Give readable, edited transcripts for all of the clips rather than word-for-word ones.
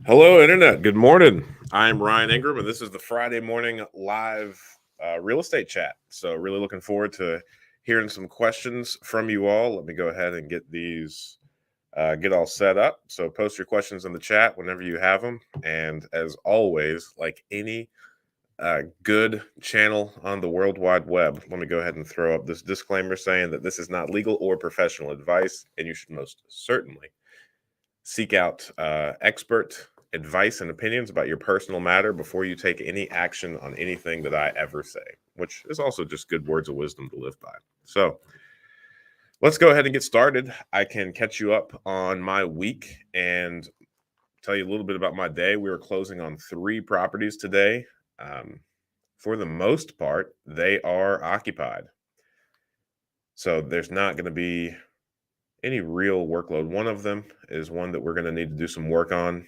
Hello, Internet. Good morning. I'm Ryan Ingram, and this is the Friday morning live real estate chat. So, really looking forward to hearing some questions from you all. Let me go ahead and get these, get all set up. So, post your questions in the chat whenever you have them. And as always, like any good channel on the World Wide Web, let me go ahead and throw up this disclaimer saying that this is not legal or professional advice, and you should most certainly seek out expert advice and opinions about your personal matter before you take any action on anything that I ever say, which is also just good words of wisdom to live by. So let's go ahead and get started. I can catch you up on my week and tell you a little bit about my day. We were closing on 3 properties today. For the most part, they are occupied. So there's not going to be any real workload. One of them is one that we're going to need to do some work on.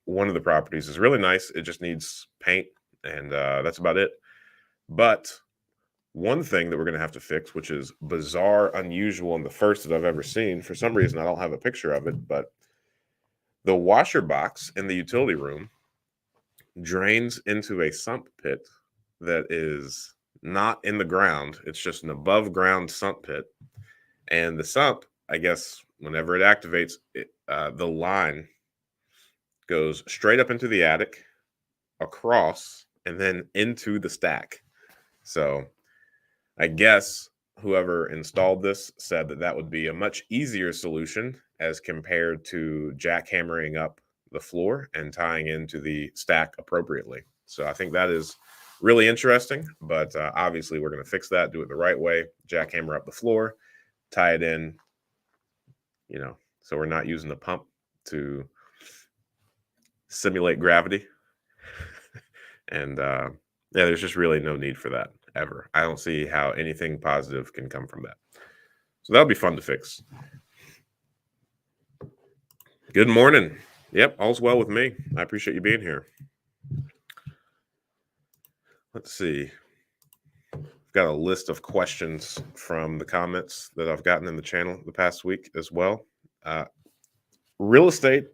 One of the properties is really nice. It just needs paint, and that's about it. But one thing that we're going to have to fix, which is bizarre, unusual, and the first that I've ever seen. For some reason, I don't have a picture of it, but the washer box in the utility room drains into a sump pit that is not in the ground. It's just an above ground sump pit. And the sump, I guess, whenever it activates, the line goes straight up into the attic, across, and then into the stack. So I guess whoever installed this said that that would be a much easier solution as compared to jackhammering up the floor and tying into the stack appropriately. So I think that is really interesting, but obviously we're going to fix that, do it the right way, jackhammer up the floor, tie it in, so we're not using the pump to simulate gravity. And there's just really no need for that ever. I don't see how anything positive can come from that. So that'll be fun to fix. Good morning. Yep, all's well with me. I appreciate you being here. Let's see. I've got a list of questions from the comments that I've gotten in the channel the past week as well. Real estate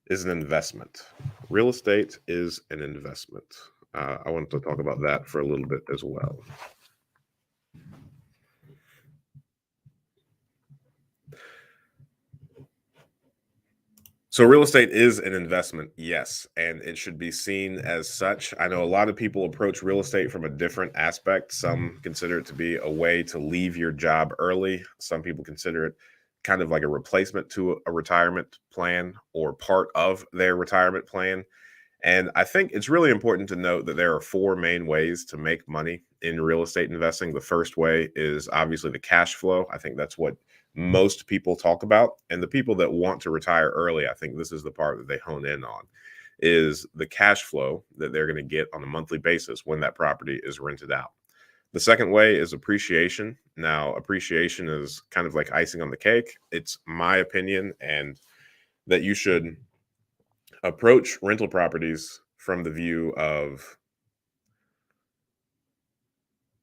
is an investment. Real estate is an investment. I wanted to talk about that for a little bit as well. So real estate is an investment, yes, and it should be seen as such. I know a lot of people approach real estate from a different aspect. Some consider it to be a way to leave your job early. Some people consider it kind of like a replacement to a retirement plan or part of their retirement plan. And I think it's really important to note that there are 4 main ways to make money in real estate investing. The first way is obviously the cash flow. I think that's what most people talk about. And the people that want to retire early, I think this is the part that they hone in on, is the cash flow that they're going to get on a monthly basis when that property is rented out. The second way is appreciation. Now, appreciation is kind of like icing on the cake. It's my opinion, and that you should approach rental properties from the view of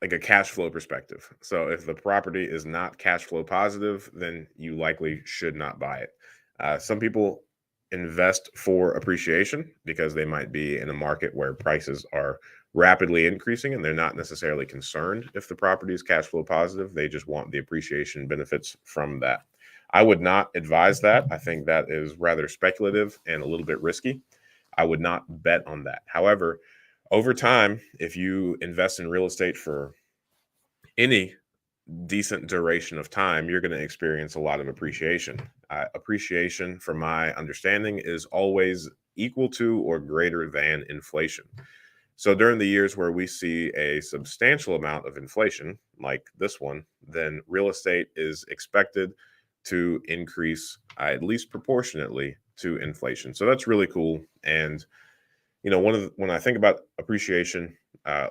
like a cash flow perspective. So if the property is not cash flow positive, then you likely should not buy it. Some people invest for appreciation because they might be in a market where prices are rapidly increasing and they're not necessarily concerned if the property is cash flow positive. They just want the appreciation benefits from that. I would not advise that. I think that is rather speculative and a little bit risky. I would not bet on that. However, over time, if you invest in real estate for any decent duration of time, you're going to experience a lot of appreciation. Appreciation, from my understanding, is always equal to or greater than inflation. So during the years where we see a substantial amount of inflation, like this one, then real estate is expected to increase at least proportionately to inflation. So that's really cool. And when I think about appreciation, I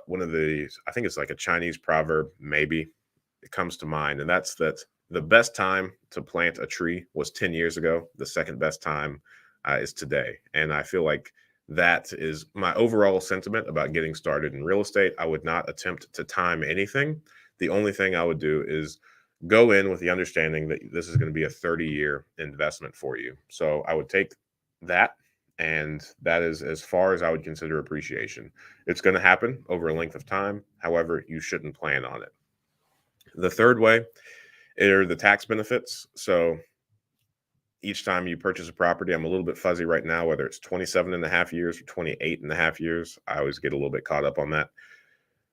think it's like a Chinese proverb, maybe it comes to mind, and that's that the best time to plant a tree was 10 years ago. The second best time is today. And I feel like that is my overall sentiment about getting started in real estate. I would not attempt to time anything. The only thing I would do is go in with the understanding that this is going to be a 30-year investment for you. So I would take that, and that is as far as I would consider appreciation. It's going to happen over a length of time. However, you shouldn't plan on it. The third way are the tax benefits. So each time you purchase a property, I'm a little bit fuzzy right now, whether it's 27 and a half years or 28 and a half years. I always get a little bit caught up on that.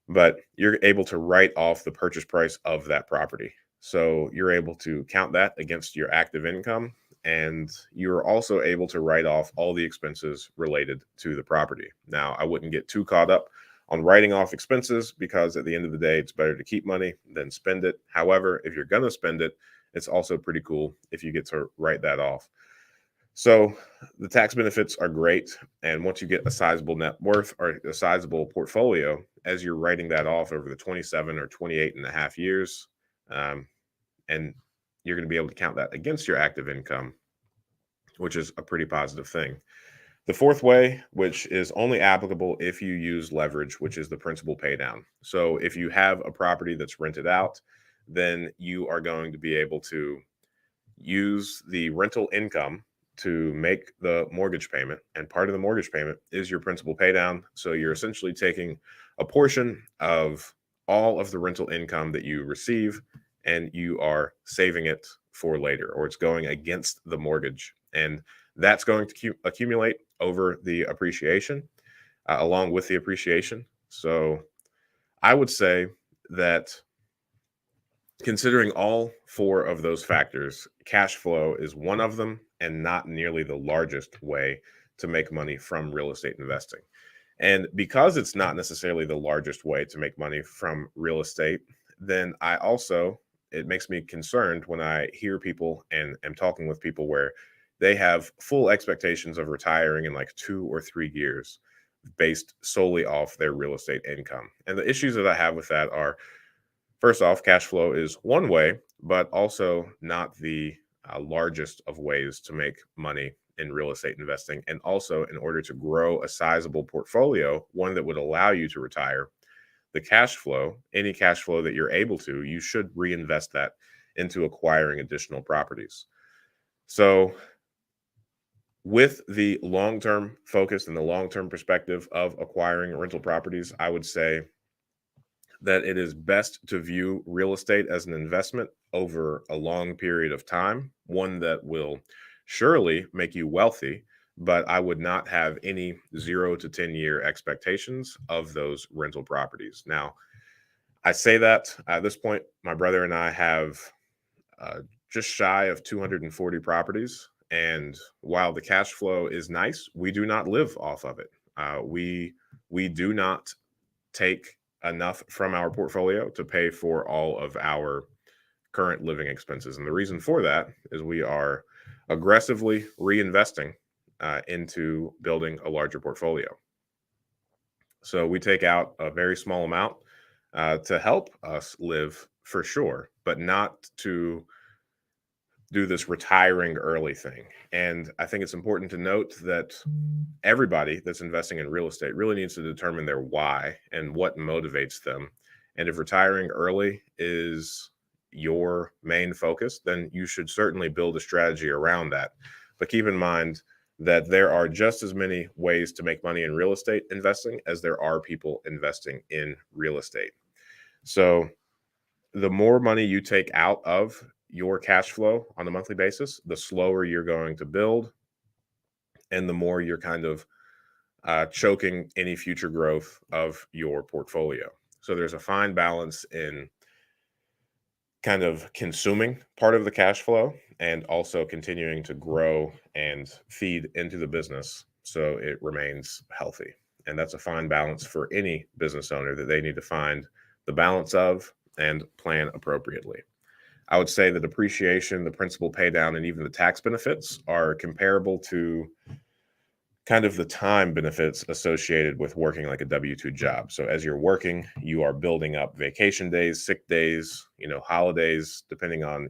But you're able to write off the purchase price of that property. So you're able to count that against your active income. And you're also able to write off all the expenses related to the property. Now, I wouldn't get too caught up on writing off expenses, because at the end of the day, it's better to keep money than spend it. However, if you're going to spend it, it's also pretty cool if you get to write that off. So the tax benefits are great. And once you get a sizable net worth or a sizable portfolio, as you're writing that off over the 27 or 28 and a half years, and you're going to be able to count that against your active income, which is a pretty positive thing. The fourth way, which is only applicable if you use leverage, which is the principal pay down. So if you have a property that's rented out, then you are going to be able to use the rental income to make the mortgage payment. And part of the mortgage payment is your principal pay down. So you're essentially taking a portion of all of the rental income that you receive, and you are saving it for later, or it's going against the mortgage. And that's going to accumulate over the appreciation, along with the appreciation. So I would say that considering all four of those factors, cash flow is one of them, and not nearly the largest way to make money from real estate investing. And because it's not necessarily the largest way to make money from real estate, then it makes me concerned when I hear people and am talking with people where they have full expectations of retiring in like 2 or 3 years based solely off their real estate income. And the issues that I have with that are, first off, cash flow is one way, but also not the largest of ways to make money in real estate investing. And also, in order to grow a sizable portfolio, one that would allow you to retire, the cash flow, any cash flow that you're able to, you should reinvest that into acquiring additional properties. So with the long-term focus and the long-term perspective of acquiring rental properties, I would say that it is best to view real estate as an investment over a long period of time, one that will surely make you wealthy, but I would not have any 0 to 10-year expectations of those rental properties. Now, I say that at this point, my brother and I have just shy of 240 properties. And while the cash flow is nice, we do not live off of it. We do not take enough from our portfolio to pay for all of our current living expenses. And the reason for that is we are aggressively reinvesting into building a larger portfolio. So we take out a very small amount to help us live, for sure, but not to do this retiring early thing. And I think it's important to note that everybody that's investing in real estate really needs to determine their why and what motivates them. And if retiring early is your main focus, then you should certainly build a strategy around that. But keep in mind that there are just as many ways to make money in real estate investing as there are people investing in real estate. So the more money you take out of your cash flow on a monthly basis, the slower you're going to build, and the more you're kind of choking any future growth of your portfolio. So there's a fine balance in kind of consuming part of the cash flow and also continuing to grow and feed into the business so it remains healthy. And that's a fine balance for any business owner that they need to find the balance of and plan appropriately. I would say the depreciation, the principal pay down, and even the tax benefits are comparable to kind of the time benefits associated with working like a W-2 job. So as you're working, you are building up vacation days, sick days, holidays, depending on,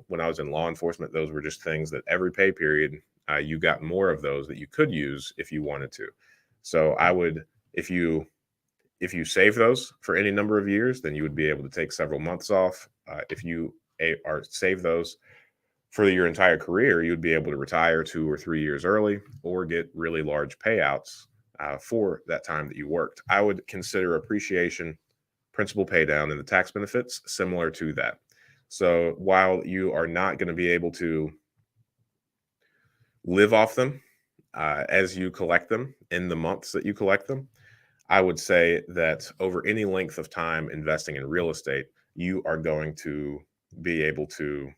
when I was in law enforcement, those were just things that every pay period, you got more of those that you could use if you wanted to. So I would, if you save those for any number of years, then you would be able to take several months off. If you or save those for your entire career, you'd be able to retire 2 or 3 years early or get really large payouts for that time that you worked. I would consider appreciation, principal pay down, and the tax benefits similar to that. So while you are not going to be able to live off them as you collect them in the months that you collect them, I would say that over any length of time investing in real estate, you are going to be able to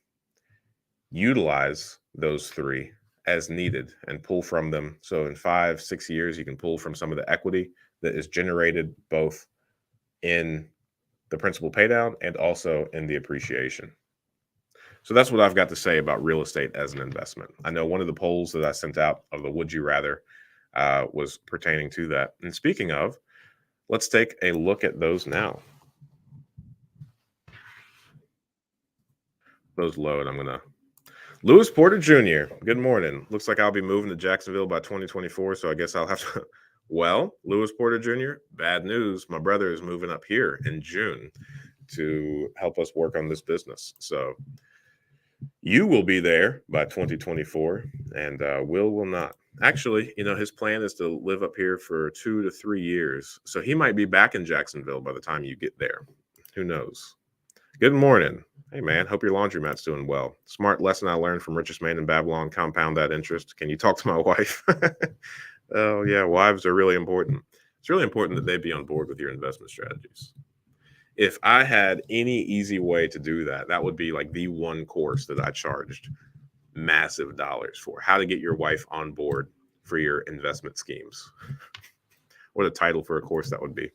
utilize those three as needed and pull from them. So in 5, 6 years, you can pull from some of the equity that is generated both in the principal paydown and also in the appreciation. So that's what I've got to say about real estate as an investment. I know one of the polls that I sent out of the would you rather was pertaining to that. And speaking of, let's take a look at those now. Those load. I'm going to Lewis Porter Jr. Good morning. Looks like I'll be moving to Jacksonville by 2024, so I guess I'll have to. Well, Lewis Porter Jr., bad news. My brother is moving up here in June to help us work on this business. So you will be there by 2024, and Will not. Actually, his plan is to live up here for 2 to 3 years. So he might be back in Jacksonville by the time you get there. Who knows? Good morning. Hey, man, hope your laundromat's doing well. Smart lesson I learned from Richest Man in Babylon. Compound that interest. Can you talk to my wife? Oh, yeah, wives are really important. It's really important that they be on board with your investment strategies. If I had any easy way to do that, that would be like the one course that I charged massive dollars for. How to get your wife on board for your investment schemes. What a title for a course that would be.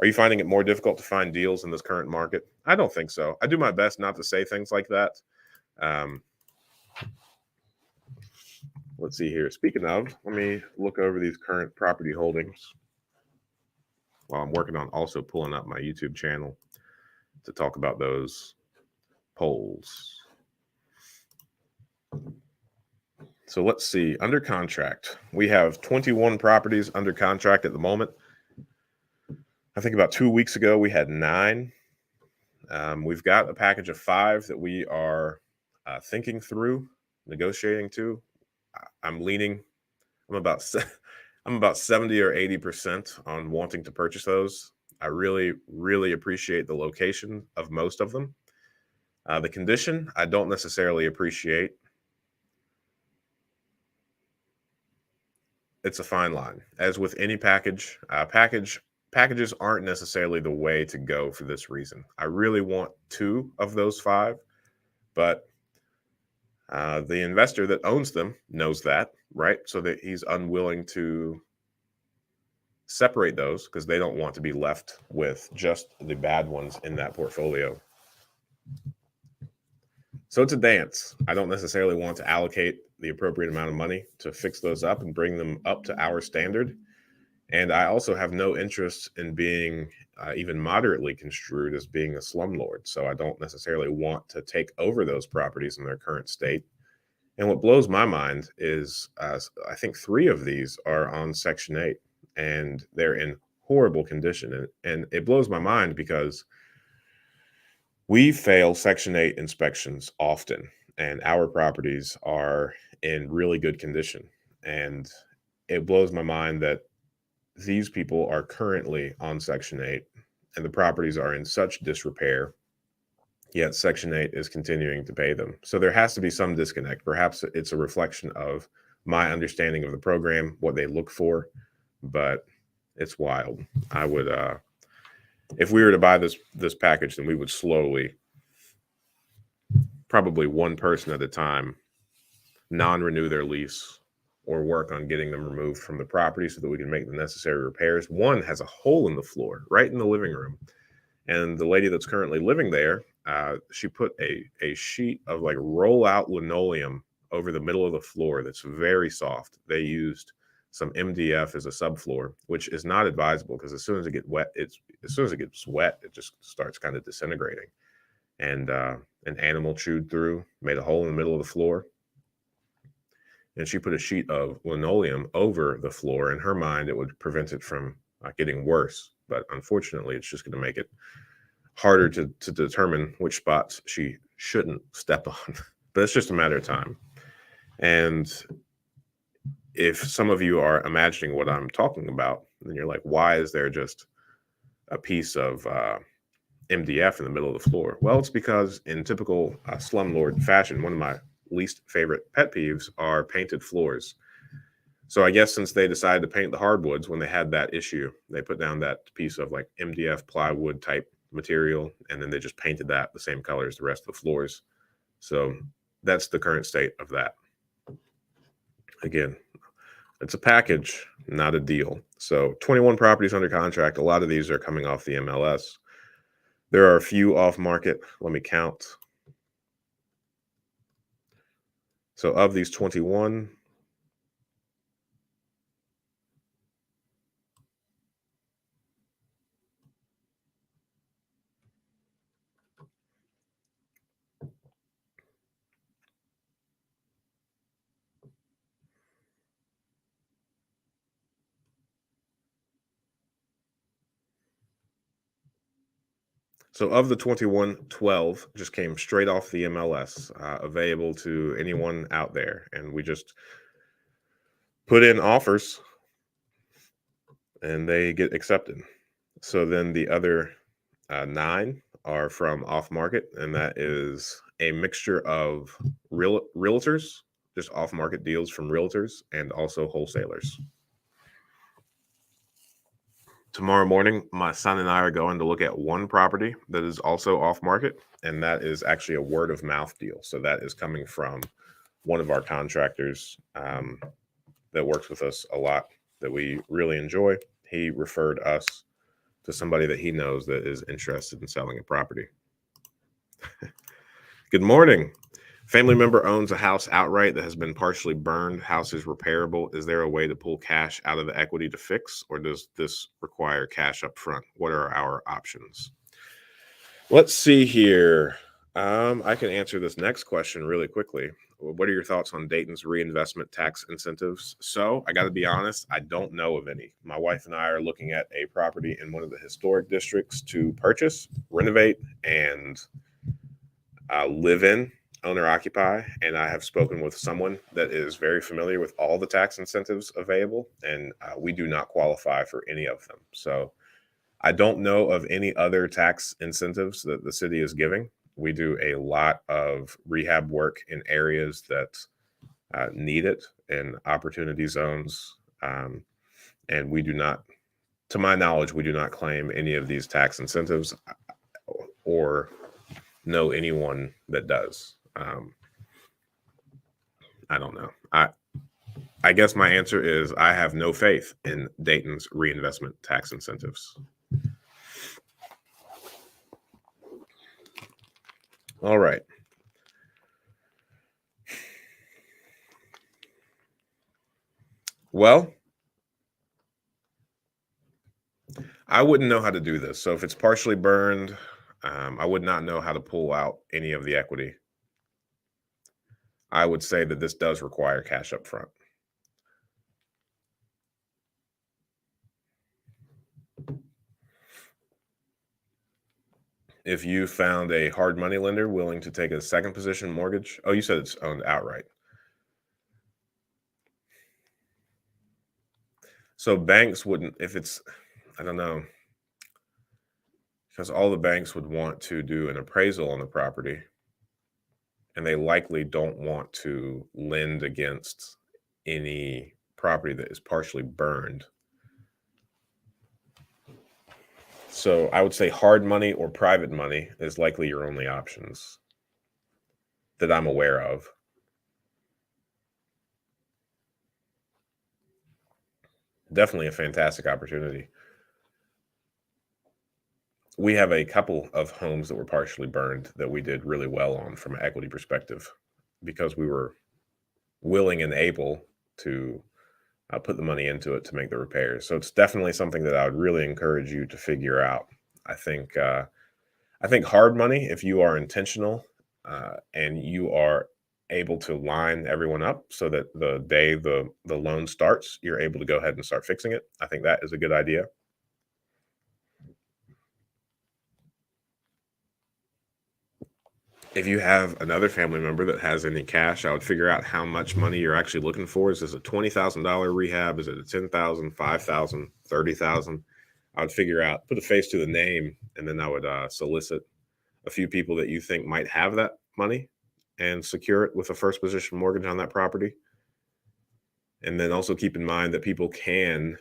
Are you finding it more difficult to find deals in this current market? I don't think so. I do my best not to say things like that. Let's see here. Speaking of, let me look over these current property holdings while I'm working on also pulling up my YouTube channel to talk about those polls. So let's see. Under contract, we have 21 properties under contract at the moment. I think about 2 weeks ago, we had 9. We've got a package of 5 that we are thinking through, negotiating to. I'm about 70 or 80% on wanting to purchase those. I really, really appreciate the location of most of them. The condition, I don't necessarily appreciate. It's a fine line. As with any package, packages aren't necessarily the way to go for this reason. I really want 2 of those 5, but the investor that owns them knows that, right? So that he's unwilling to separate those because they don't want to be left with just the bad ones in that portfolio. So it's a dance. I don't necessarily want to allocate the appropriate amount of money to fix those up and bring them up to our standard. And I also have no interest in being even moderately construed as being a slumlord. So I don't necessarily want to take over those properties in their current state. And what blows my mind is I think 3 of these are on Section 8 and they're in horrible condition. And it blows my mind because we fail Section 8 inspections often, and our properties are in really good condition. And it blows my mind that these people are currently on Section 8 and the properties are in such disrepair, yet Section 8 is continuing to pay them. So there has to be some disconnect. Perhaps it's a reflection of my understanding of the program, what they look for, but it's wild. I would, if we were to buy this package, then we would slowly, probably one person at a time, non-renew their lease or work on getting them removed from the property so that we can make the necessary repairs. One has a hole in the floor right in the living room. And the lady that's currently living there, she put a sheet of like roll-out linoleum over the middle of the floor that's very soft. They used some MDF as a subfloor, which is not advisable because as soon as it gets wet, it just starts kind of disintegrating. And an animal chewed through, made a hole in the middle of the floor. And she put a sheet of linoleum over the floor. In her mind, it would prevent it from getting worse. But unfortunately, it's just going to make it harder to determine which spots she shouldn't step on, but it's just a matter of time. And if some of you are imagining what I'm talking about, then you're like, why is there just a piece of MDF in the middle of the floor? Well, it's because in typical slumlord fashion, one of my least favorite pet peeves are painted floors. So I guess since they decided to paint the hardwoods when they had that issue, they put down that piece of like MDF plywood type material, and then they just painted that the same color as the rest of the floors. So that's the current state of that. Again, it's a package, not a deal. So 21 properties under contract. A lot of these are coming off the MLS. There are a few off market. Let me count. So of these 21, so of the 21, 12 just came straight off the MLS, available to anyone out there. And we just put in offers and they get accepted. So then the other 9 are from off market, and that is a mixture of realtors, just off market deals from realtors, and also wholesalers. Tomorrow morning, my son and I are going to look at one property that is also off market, and that is actually a word of mouth deal. So that is coming from one of our contractors that works with us a lot, that we really enjoy. He referred us to somebody that he knows that is interested in selling a property. Good morning. Family member owns a house outright that has been partially burned. House is repairable. Is there a way to pull cash out of the equity to fix, or does this require cash up front? What are our options? Let's see here. I can answer this next question really quickly. What are your thoughts on Dayton's reinvestment tax incentives? So I got to be honest, I don't know of any. My wife and I are looking at a property in one of the historic districts to purchase, renovate, and live in, owner occupy. And I have spoken with someone that is very familiar with all the tax incentives available, and we do not qualify for any of them. So I don't know of any other tax incentives that the city is giving. We do a lot of rehab work in areas that need it, in opportunity zones. And we do not, to my knowledge, we do not claim any of these tax incentives or know anyone that does. I don't know. I guess my answer is I have no faith in Dayton's reinvestment tax incentives. All right. Well, I wouldn't know how to do this. So if it's partially burned, I would not know how to pull out any of the equity. I would say that this does require cash up front. If you found a hard money lender willing to take a second position mortgage, oh, you said it's owned outright. So banks wouldn't, if it's, I don't know, because all the banks would want to do an appraisal on the property, and they likely don't want to lend against any property that is partially burned. So I would say hard money or private money is likely your only options that I'm aware of. Definitely a fantastic opportunity. We have a couple of homes that were partially burned that we did really well on from an equity perspective because we were willing and able to put the money into it to make the repairs. So it's definitely something that I would really encourage you to figure out. I think hard money, if you are intentional and you are able to line everyone up so that the day the loan starts, you're able to go ahead and start fixing it. I think that is a good idea. If you have another family member that has any cash, I would figure out how much money you're actually looking for. Is this a $20,000 rehab? Is it a 10,000, 5,000, 30,000? I would figure out, put a face to the name, and then I would solicit a few people that you think might have that money and secure it with a first position mortgage on that property. And then also keep in mind that people can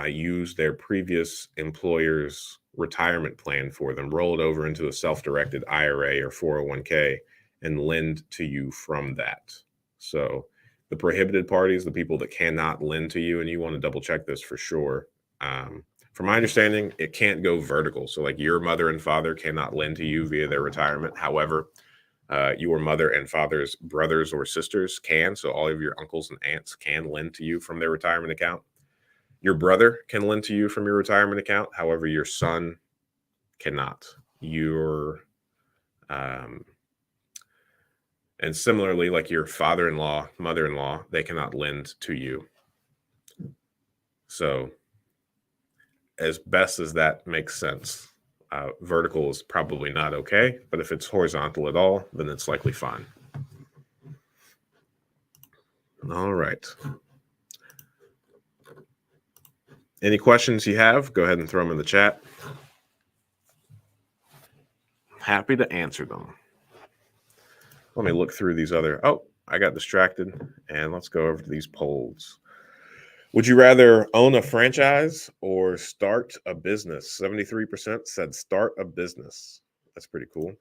use their previous employer's retirement plan for them, roll it over into a self-directed IRA or 401k, and lend to you from that. So the prohibited parties, the people that cannot lend to you, and you want to double check this for sure. From my understanding, it can't go vertical. So like your mother and father cannot lend to you via their retirement. However, your mother and father's brothers or sisters can. So all of your uncles and aunts can lend to you from their retirement account. Your brother can lend to you from your retirement account. However, your son cannot. And similarly, like your father-in-law, mother-in-law, they cannot lend to you. So as best as that makes sense, vertical is probably not okay, but if it's horizontal at all, then it's likely fine. All right. Any questions you have, go ahead and throw them in the chat. Happy to answer them. Let me look through these other. Oh, I got distracted. And let's go over to these polls. Would you rather own a franchise or start a business? 73% said start a business. That's pretty cool.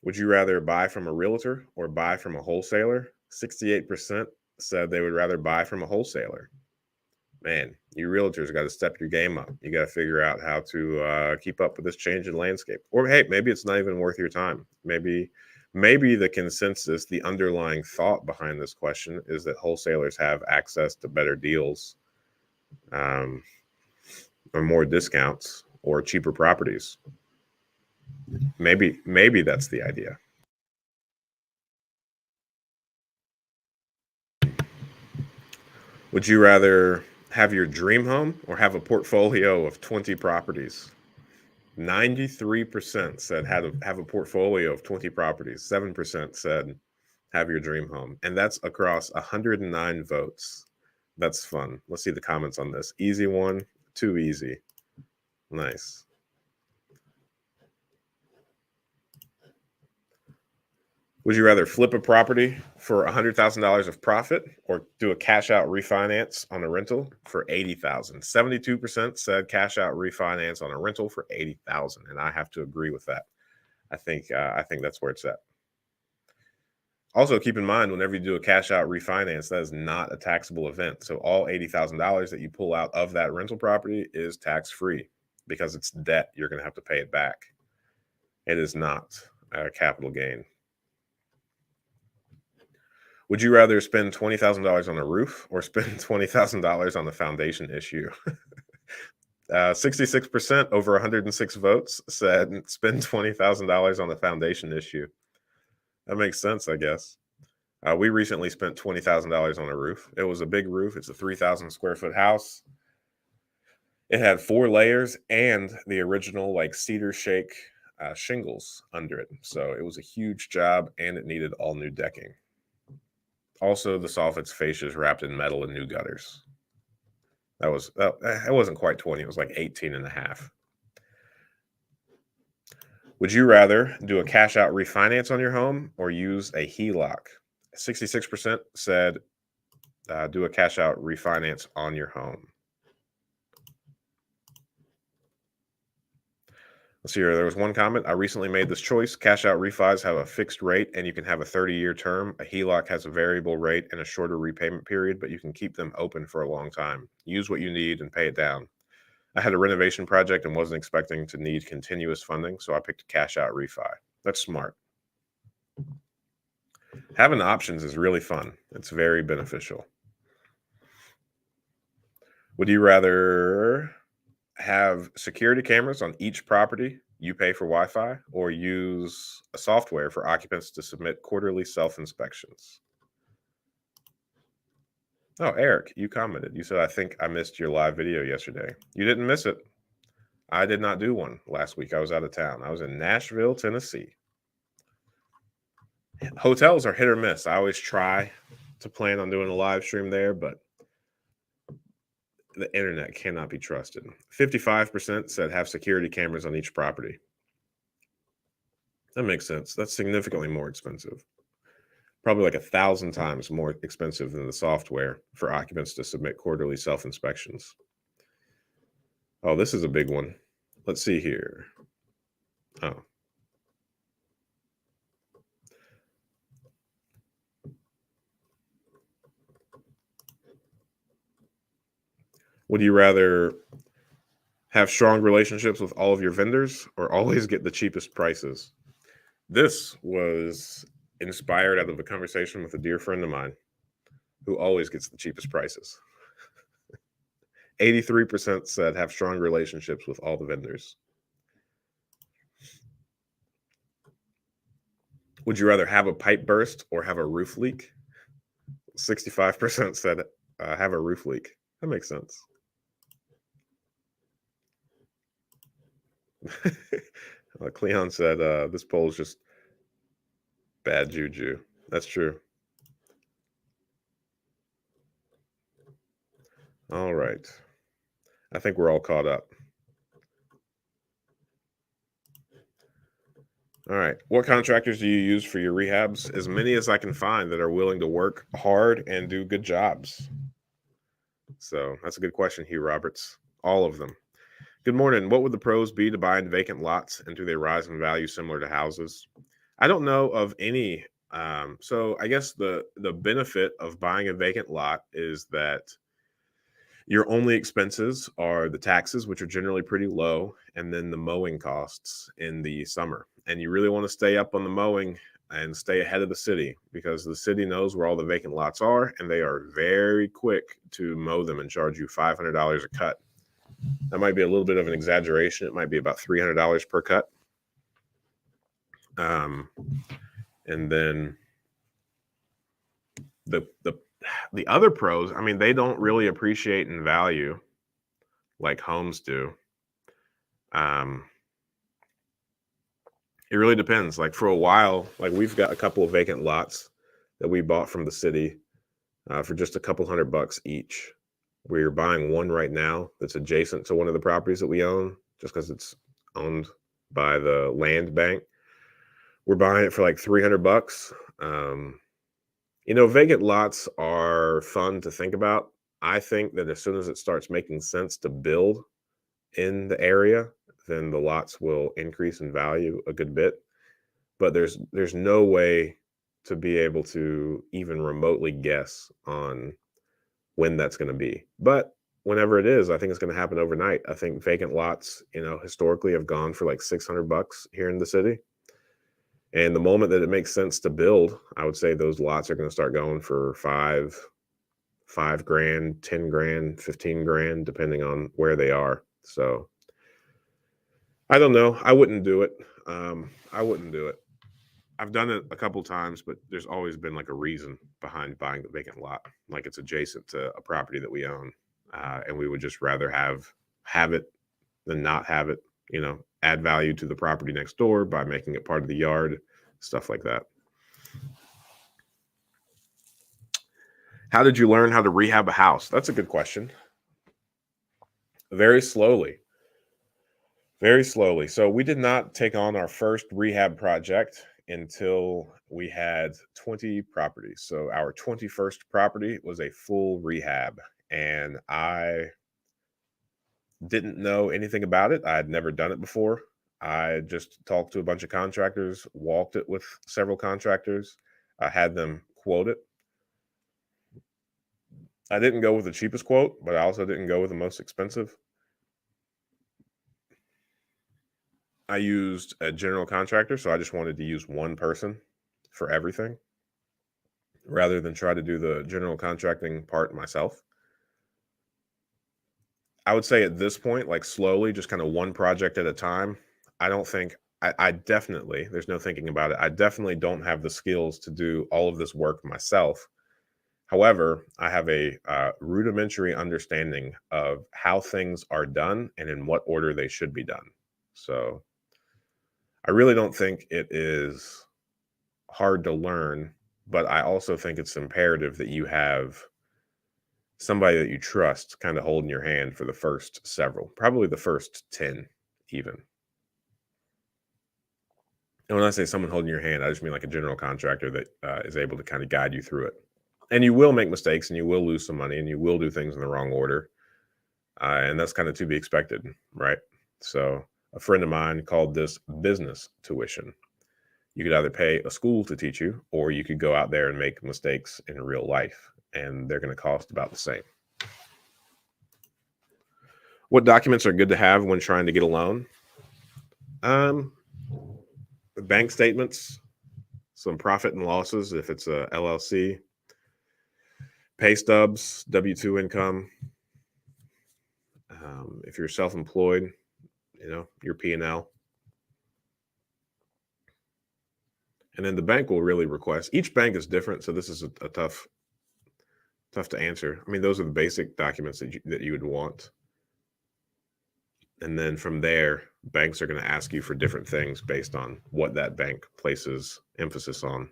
Would you rather buy from a realtor or buy from a wholesaler? 68% said they would rather buy from a wholesaler. Man, you realtors got to step your game up. You got to figure out how to keep up with this changing landscape. Or hey, maybe it's not even worth your time. Maybe the consensus, the underlying thought behind this question is that wholesalers have access to better deals, or more discounts, or cheaper properties. Maybe that's the idea. Would you rather have your dream home or have a portfolio of 20 properties? 93% said have a portfolio of 20 properties. 7% said have your dream home. And that's across 109 votes. That's fun. Let's see the comments on this. Easy one, too easy. Nice. Would you rather flip a property for $100,000 of profit or do a cash out refinance on a rental for $80,000? 72% said cash out refinance on a rental for $80,000, and I have to agree with that. I think that's where it's at. Also, keep in mind, whenever you do a cash out refinance, that is not a taxable event. So all $80,000 that you pull out of that rental property is tax free because it's debt. You're going to have to pay it back. It is not a capital gain. Would you rather spend $20,000 on a roof or spend $20,000 on the foundation issue? 66% over 106 votes said spend $20,000 on the foundation issue. That makes sense, I guess. We recently spent $20,000 on a roof. It was a big roof. It's a 3,000 square foot house. It had 4 layers and the original like cedar shake shingles under it. So it was a huge job and it needed all new decking. Also, the soffit's fascias wrapped in metal and new gutters. It wasn't quite 20. It was like 18 and a half. Would you rather do a cash out refinance on your home or use a HELOC? 66% said do a cash out refinance on your home. Let's see here. There was one comment. I recently made this choice. Cash out refis have a fixed rate and you can have a 30-year term. A HELOC has a variable rate and a shorter repayment period, but you can keep them open for a long time. Use what you need and pay it down. I had a renovation project and wasn't expecting to need continuous funding, so I picked a cash out refi. That's smart. Having options is really fun. It's very beneficial. Would you rather have security cameras on each property you pay for Wi-Fi or use a software for occupants to submit quarterly self-inspections? Oh, Eric, you commented. You said, I think I missed your live video yesterday. You didn't miss it. I did not do one last week. I was out of town. I was in Nashville, Tennessee. Hotels are hit or miss. I always try to plan on doing a live stream there, but the internet cannot be trusted. 55% said have security cameras on each property. That makes sense. That's significantly more expensive. Probably like 1,000 times more expensive than the software for occupants to submit quarterly self-inspections. Oh, this is a big one. Let's see here. Oh. Would you rather have strong relationships with all of your vendors or always get the cheapest prices? This was inspired out of a conversation with a dear friend of mine who always gets the cheapest prices. 83% said have strong relationships with all the vendors. Would you rather have a pipe burst or have a roof leak? 65% said have a roof leak. That makes sense. Cleon said this poll is just bad juju. That's true. All right. I think we're all caught up. All right. What contractors do you use for your rehabs? As many as I can find that are willing to work hard and do good jobs. So that's a good question, Hugh Roberts. All of them. Good morning. What would the pros be to buying vacant lots, and do they rise in value similar to houses? I don't know of any. So I guess the benefit of buying a vacant lot is that your only expenses are the taxes, which are generally pretty low, and then the mowing costs in the summer. And you really want to stay up on the mowing and stay ahead of the city, because the city knows where all the vacant lots are, and they are very quick to mow them and charge you $500 a cut. That might be a little bit of an exaggeration. It might be about $300 per cut. And then the other pros, I mean, they don't really appreciate in value like homes do. It really depends. Like for a while, like we've got a couple of vacant lots that we bought from the city for just a couple $100 each. We're buying one right now that's adjacent to one of the properties that we own, just because it's owned by the land bank. We're buying it for like $300. Vacant lots are fun to think about. I think that as soon as it starts making sense to build in the area, then the lots will increase in value a good bit. But there's no way to be able to even remotely guess on when that's going to be. But whenever it is, I think it's going to happen overnight. I think vacant lots, historically have gone for like $600 here in the city. And the moment that it makes sense to build, I would say those lots are going to start going for $5 grand, 10 grand, 15 grand, depending on where they are. So I don't know. I wouldn't do it. I wouldn't do it. I've done it a couple times, but there's always been like a reason behind buying the vacant lot. Like it's adjacent to a property that we own. And we would just rather have it than not have it, add value to the property next door by making it part of the yard, stuff like that. How did you learn how to rehab a house? That's a good question. Very slowly. Very slowly. So we did not take on our first rehab project until we had 20 properties. So our 21st property was a full rehab, and I didn't know anything about it. I had never done it before. I just talked to a bunch of contractors, walked it with several contractors. I had them quote it. I didn't go with the cheapest quote, but I also didn't go with the most expensive. I used a general contractor, so I just wanted to use one person for everything rather than try to do the general contracting part myself. I would say at this point, like slowly, just kind of one project at a time. I don't think I definitely, there's no thinking about it. I definitely don't have the skills to do all of this work myself. However, I have a rudimentary understanding of how things are done and in what order they should be done. So I really don't think it is hard to learn, but I also think it's imperative that you have somebody that you trust kind of holding your hand for the first several, probably the first 10 even. And when I say someone holding your hand, I just mean like a general contractor that is able to kind of guide you through it. And you will make mistakes and you will lose some money and you will do things in the wrong order. And that's kind of to be expected, right? So a friend of mine called this business tuition. You could either pay a school to teach you, or you could go out there and make mistakes in real life, and they're going to cost about the same. What documents are good to have when trying to get a loan? Bank statements, some profit and losses if it's a LLC, pay stubs, W-2 income. If you're self-employed, your P&L. And then the bank will really request. Each bank is different, so this is a tough to answer. I mean, those are the basic documents that you would want. And then from there, banks are going to ask you for different things based on what that bank places emphasis on.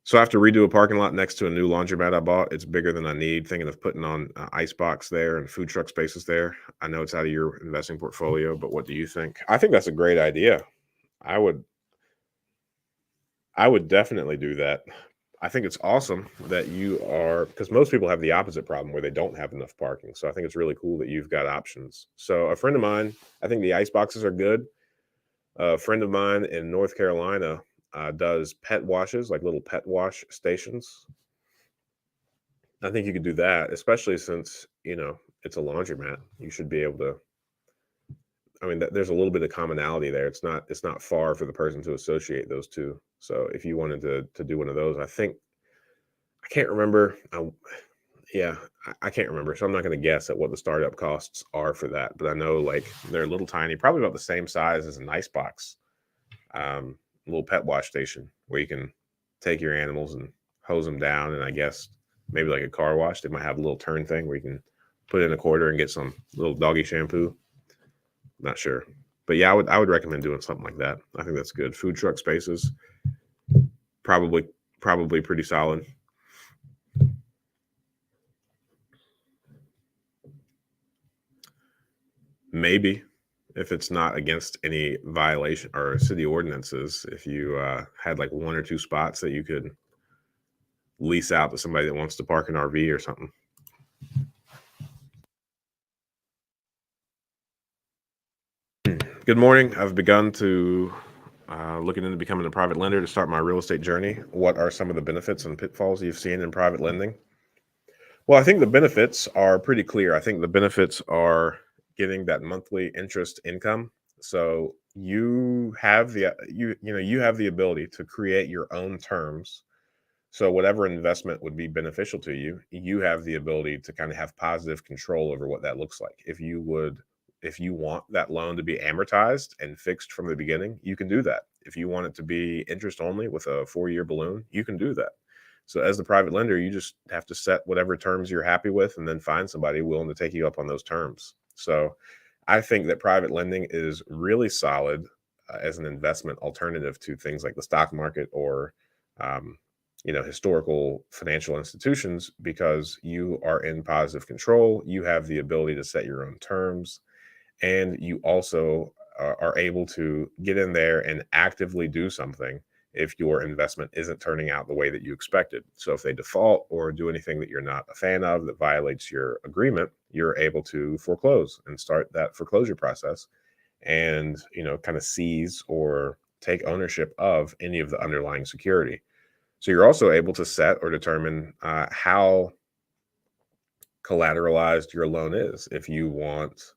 So I have to redo a parking lot next to a new laundromat I bought. It's bigger than I need. Thinking of putting on ice box there and food truck spaces there. I know it's out of your investing portfolio, but what do you think? I think that's a great idea. I would definitely do that. I think it's awesome that you are, because most people have the opposite problem where they don't have enough parking. So I think it's really cool that you've got options. So a friend of mine, I think the ice boxes are good. A friend of mine in North Carolina does pet washes, like little pet wash stations. I think you could do that, especially since, it's a laundromat. You should be able to, I mean, there's a little bit of commonality there. It's not far for the person to associate those two. So if you wanted to do one of those, I can't remember. I can't remember. So I'm not going to guess at what the startup costs are for that. But I know like they're a little tiny, probably about the same size as an ice box, little pet wash station where you can take your animals and hose them down. And I guess maybe like a car wash, they might have a little turn thing where you can put in a quarter and get some little doggy shampoo. Not sure. But yeah, I would recommend doing something like that. I think that's good. Food truck spaces, probably pretty solid. Maybe if it's not against any violation or city ordinances, if you had like one or two spots that you could lease out to somebody that wants to park an RV or something. Good morning. I've begun to looking into becoming a private lender to start my real estate journey. What are some of the benefits and pitfalls you've seen in private lending? Well, I think the benefits are pretty clear. I think the benefits are getting that monthly interest income. So you have you have the ability to create your own terms. So whatever investment would be beneficial to you, you have the ability to kind of have positive control over what that looks like. If you want that loan to be amortized and fixed from the beginning, you can do that. If you want it to be interest only with a 4-year balloon, you can do that. So as the private lender, you just have to set whatever terms you're happy with and then find somebody willing to take you up on those terms. So I think that private lending is really solid as an investment alternative to things like the stock market or historical financial institutions, because you are in positive control. You have the ability to set your own terms, and you also are able to get in there and actively do something if your investment isn't turning out the way that you expected. So if they default or do anything that you're not a fan of that violates your agreement, you're able to foreclose and start that foreclosure process and, kind of seize or take ownership of any of the underlying security. So you're also able to set or determine how collateralized your loan is. If you want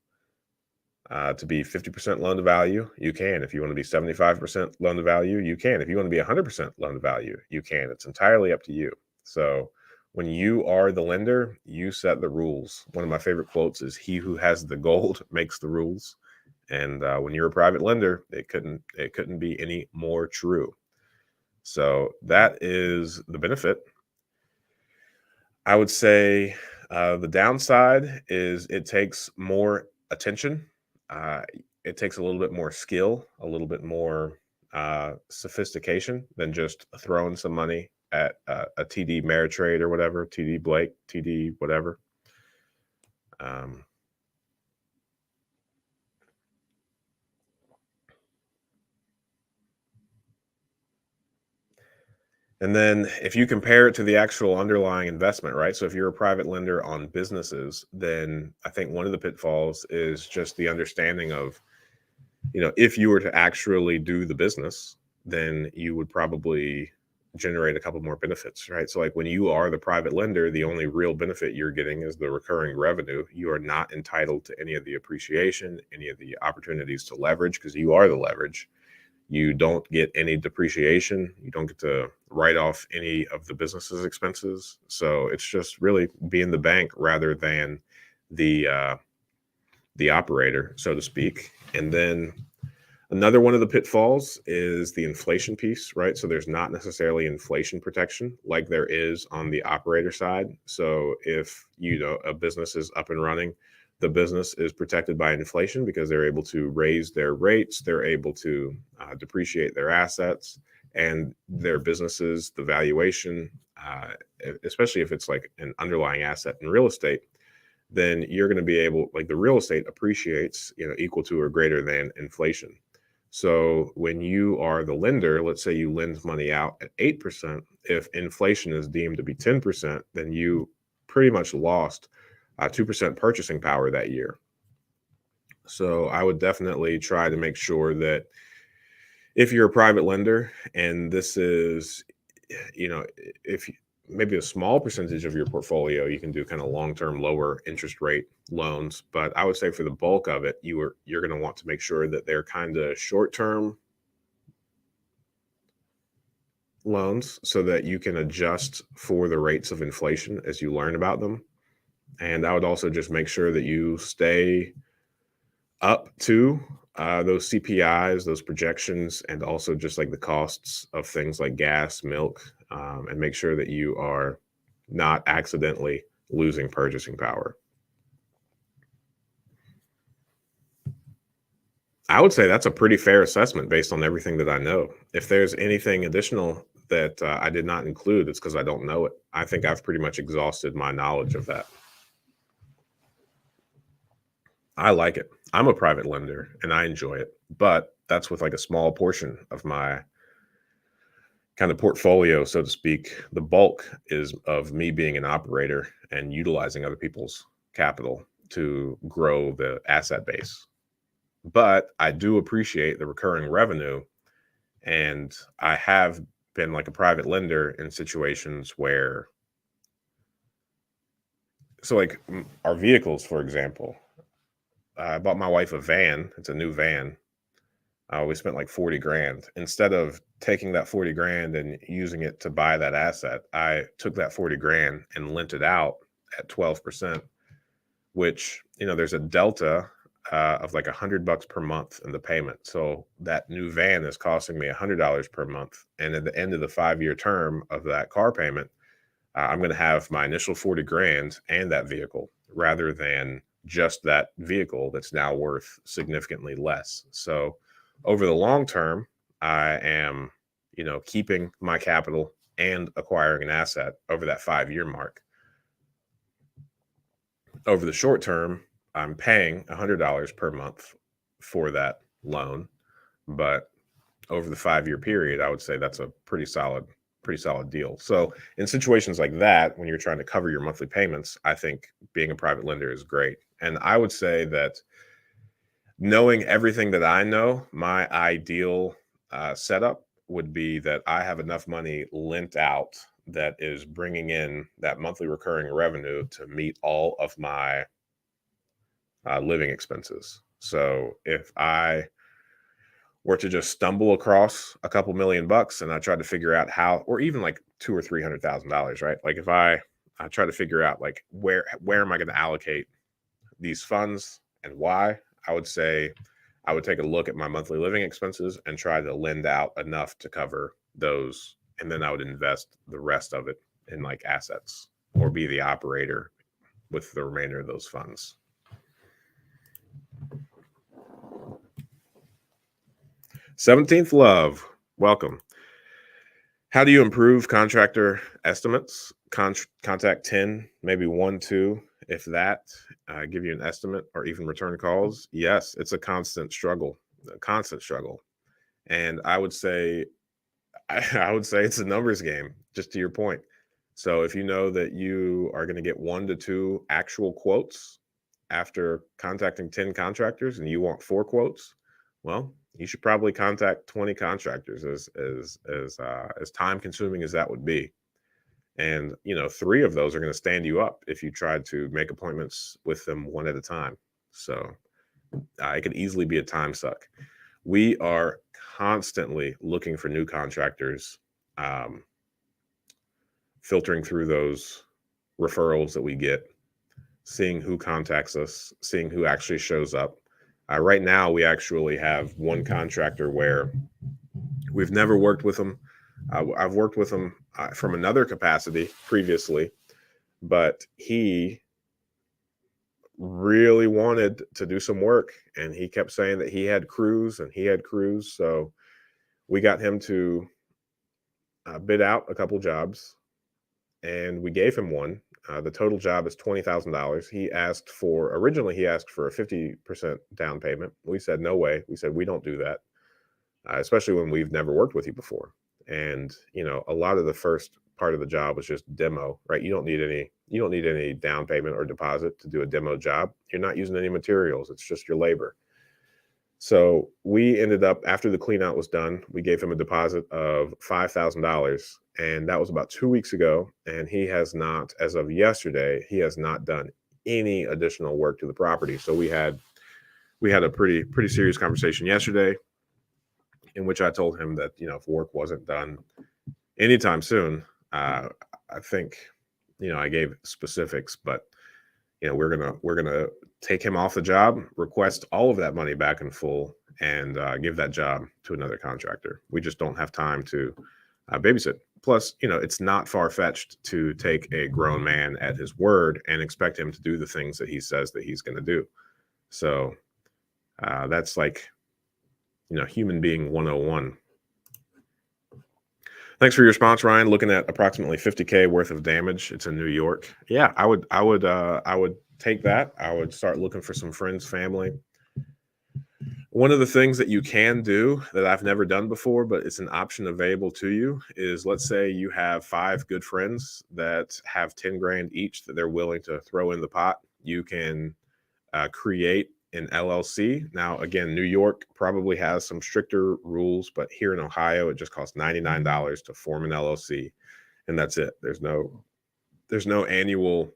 to be 50% loan to value, you can. If you want to be 75% loan to value, you can. If you want to be 100% loan to value, you can. It's entirely up to you. So when you are the lender, you set the rules. One of my favorite quotes is, "He who has the gold makes the rules." And when you're a private lender, it couldn't be any more true. So that is the benefit. I would say the downside is it takes more attention. Uh, it takes a little bit more skill, a little bit more sophistication than just throwing some money at a TD Ameritrade or whatever, TD Blake, TD whatever. Um, And then if you compare it to the actual underlying investment, right? So if you're a private lender on businesses, then I think one of the pitfalls is just the understanding of, if you were to actually do the business, then you would probably generate a couple more benefits, right? So like when you are the private lender, the only real benefit you're getting is the recurring revenue. You are not entitled to any of the appreciation, any of the opportunities to leverage because you are the leverage. You don't get any depreciation. You don't get to write off any of the business's expenses. So it's just really being the bank rather than the operator, so to speak. And then another one of the pitfalls is the inflation piece, right? So there's not necessarily inflation protection like there is on the operator side. So if a business is up and running, the business is protected by inflation because they're able to raise their rates, they're able to depreciate their assets, and their businesses, the valuation, especially if it's like an underlying asset in real estate, then you're going to be able, like the real estate appreciates, equal to or greater than inflation. So when you are the lender, let's say you lend money out at 8%, if inflation is deemed to be 10%, then you pretty much lost 2% purchasing power that year. So I would definitely try to make sure that if you're a private lender and this is, if maybe a small percentage of your portfolio, you can do kind of long-term lower interest rate loans. But I would say for the bulk of it, you're going to want to make sure that they're kind of short-term loans so that you can adjust for the rates of inflation as you learn about them. And I would also just make sure that you stay up to those CPIs, those projections, and also just like the costs of things like gas, milk, and make sure that you are not accidentally losing purchasing power. I would say that's a pretty fair assessment based on everything that I know. If there's anything additional that I did not include, it's because I don't know it. I think I've pretty much exhausted my knowledge of that. I like it. I'm a private lender and I enjoy it, but that's with like a small portion of my kind of portfolio, so to speak. The bulk is of me being an operator and utilizing other people's capital to grow the asset base. But I do appreciate the recurring revenue. And I have been like a private lender in situations where, so like our vehicles, for example, I bought my wife a van. It's a new van. We spent like 40 grand. Instead of taking that 40 grand and using it to buy that asset, I took that 40 grand and lent it out at 12%, which, there's a delta of like $100 per month in the payment. So that new van is costing me $100 per month. And at the end of the 5-year term of that car payment, I'm going to have my initial 40 grand and that vehicle rather than just that vehicle that's now worth significantly less. So over the long term, I am, keeping my capital and acquiring an asset over that 5-year mark. Over the short term, I'm paying $100 per month for that loan, but over the 5-year period, I would say that's a pretty solid deal. So in situations like that, when you're trying to cover your monthly payments, I think being a private lender is great. And I would say that knowing everything that I know, my ideal setup would be that I have enough money lent out that is bringing in that monthly recurring revenue to meet all of my living expenses. So if I were to just stumble across a couple $1,000,000 and I tried to figure out how, or even like two or $300,000, right? Like if I try to figure out like where am I going to allocate these funds and why, I would say I would take a look at my monthly living expenses and try to lend out enough to cover those, and then I would invest the rest of it in like assets. or be the operator with the remainder of those funds. Seventeenth Love, welcome. How do you improve contractor estimates? Contact 10, maybe 1, 2, if that, give you an estimate or even return calls. Yes, it's a constant struggle. And I would say it's a numbers game, just to your point. So if you know that you are going to get 1 to 2 actual quotes after contacting 10 contractors and you want 4 quotes, well, you should probably contact 20 contractors, as time consuming as that would be. And 3 of those are going to stand you up if you tried to make appointments with them one at a time. So it could easily be a time suck. We are constantly looking for new contractors, filtering through those referrals that we get, seeing who contacts us, seeing who actually shows up. Right now, we actually have one contractor where we've never worked with him. I've worked with him from another capacity previously, but he really wanted to do some work, and he kept saying that he had crews. So we got him to bid out a couple jobs, and we gave him one. The total job is $20,000. Originally he asked for a 50% down payment. We said, no way. We said, we don't do that, especially when we've never worked with you before. And, a lot of the first part of the job was just demo, right? You don't need any down payment or deposit to do a demo job. You're not using any materials. It's just your labor. So we ended up, after the clean out was done, we gave him a deposit of $5,000. And that was about 2 weeks ago. And he has not, as of yesterday, he has not done any additional work to the property. So we had a pretty serious conversation yesterday, in which I told him that, if work wasn't done anytime soon, I think, I gave specifics, but we're gonna take him off the job, request all of that money back in full, and give that job to another contractor. We just don't have time to babysit. Plus, it's not far-fetched to take a grown man at his word and expect him to do the things that he says that he's going to do. So that's like, human being 101. Thanks for your response, Ryan. Looking at approximately $50K worth of damage. It's in New York. Yeah, I would take that. I would start looking for some friends, family. One of the things that you can do that I've never done before, but it's an option available to you, is let's say you have 5 good friends that have 10 grand each that they're willing to throw in the pot. You can create an LLC. Now, again, New York probably has some stricter rules, but here in Ohio, it just costs $99 to form an LLC, and that's it. There's no annual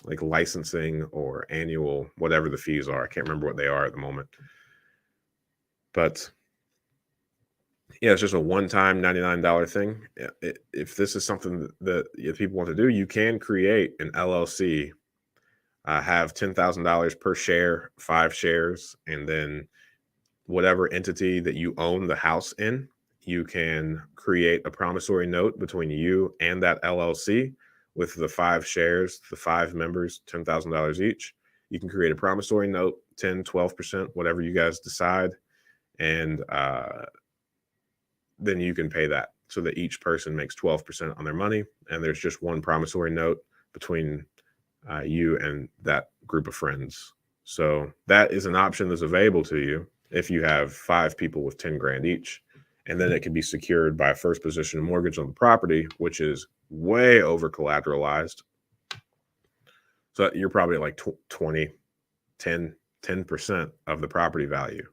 like licensing or annual whatever the fees are. I can't remember what they are at the moment. But yeah, it's just a one-time $99 thing. If this is something that people want to do, you can create an LLC, have $10,000 per share, 5 shares, and then whatever entity that you own the house in, you can create a promissory note between you and that LLC with the 5 shares, the 5 members, $10,000 each. You can create a promissory note, 10, 12%, whatever you guys decide. And then you can pay that so that each person makes 12% on their money. And there's just one promissory note between you and that group of friends. So that is an option that's available to you if you have 5 people with 10 grand each. And then it can be secured by a first position mortgage on the property, which is way over collateralized. So you're probably like 10% of the property value.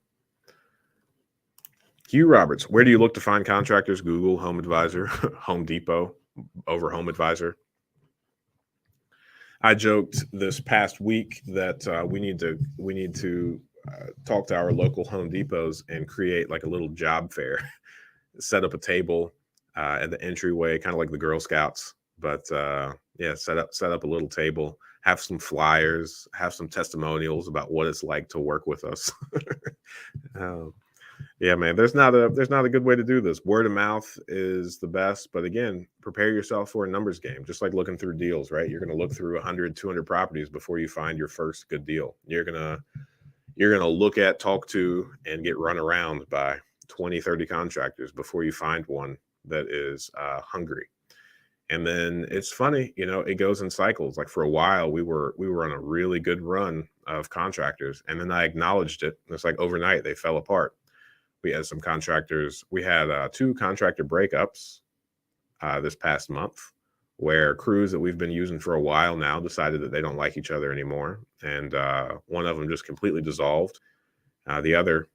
Hugh Roberts, where do you look to find contractors? Google, Home Advisor, Home Depot over Home Advisor. I joked this past week that we need to talk to our local Home Depots and create like a little job fair. Set up a table at the entryway, kind of like the Girl Scouts. But yeah, set up a little table, have some flyers, have some testimonials about what it's like to work with us. Yeah, man. There's not a good way to do this. Word of mouth is the best, but again, prepare yourself for a numbers game. Just like looking through deals, right? You're going to look through 100, 200 properties before you find your first good deal. You're going to look at, talk to, and get run around by 20, 30 contractors before you find one that is hungry. And then it's funny, it goes in cycles. Like for a while, we were on a really good run of contractors, and then I acknowledged it. It's like overnight they fell apart. We had some contractors. We had two contractor breakups this past month, where crews that we've been using for a while now decided that they don't like each other anymore, and one of them just completely dissolved. The other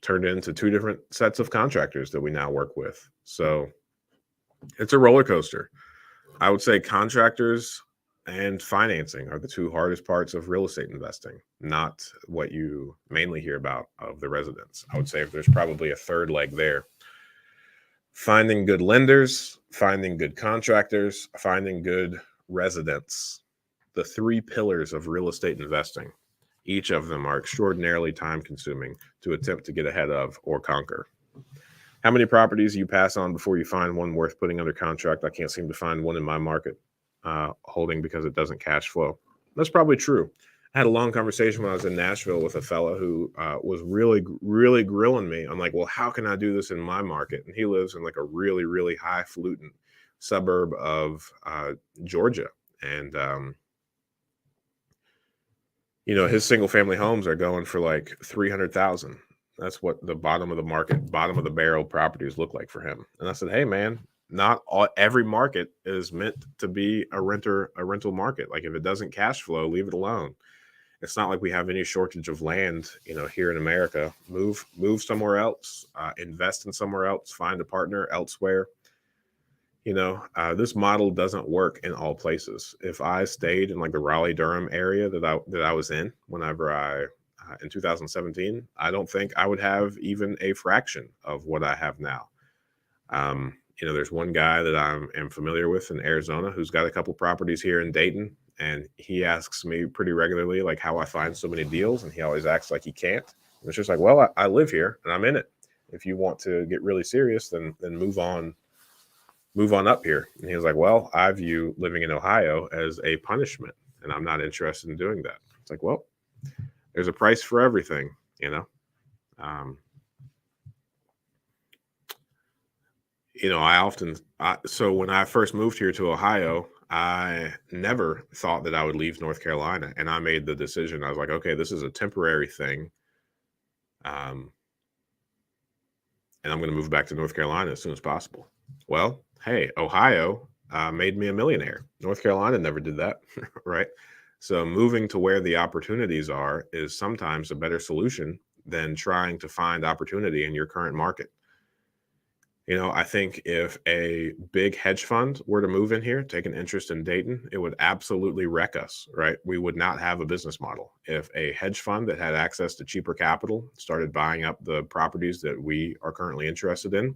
turned into two different sets of contractors that we now work with. So it's a roller coaster. I would say contractors and financing are the two hardest parts of real estate investing, not what you mainly hear about of the residents. I would say if there's probably a third leg there. Finding good lenders, finding good contractors, finding good residents. The three pillars of real estate investing. Each of them are extraordinarily time consuming to attempt to get ahead of or conquer. How many properties you pass on before you find one worth putting under contract? I can't seem to find one in my market holding because it doesn't cash flow. That's probably true. I had a long conversation when I was in Nashville with a fella who was really, really grilling me. I'm like, well, how can I do this in my market? And he lives in like a really, really highfalutin suburb of Georgia. And, his single family homes are going for like 300,000. That's what the bottom of the market, bottom of the barrel properties look like for him. And I said, hey, man, not every market is meant to be a rental market. Like if it doesn't cash flow, leave it alone. It's not like we have any shortage of land, here in America. Move somewhere else, invest in somewhere else, find a partner elsewhere. This model doesn't work in all places. If I stayed in like the Raleigh-Durham area that I was in whenever in 2017, I don't think I would have even a fraction of what I have now. There's one guy that am familiar with in Arizona who's got a couple properties here in Dayton, and he asks me pretty regularly like how I find so many deals, and he always acts like he can't. And it's just like, well, I live here and I'm in it. If you want to get really serious, then move on up here. And he was like, well, I view living in Ohio as a punishment, and I'm not interested in doing that. It's like, well, there's a price for everything, so when I first moved here to Ohio, I never thought that I would leave North Carolina, and I made the decision. I was like, okay, this is a temporary thing. And I'm going to move back to North Carolina as soon as possible. Well, hey, Ohio made me a millionaire. North Carolina never did that, right? So moving to where the opportunities are is sometimes a better solution than trying to find opportunity in your current market. I think if a big hedge fund were to move in here, take an interest in Dayton, it would absolutely wreck us, right? We would not have a business model. If a hedge fund that had access to cheaper capital started buying up the properties that we are currently interested in,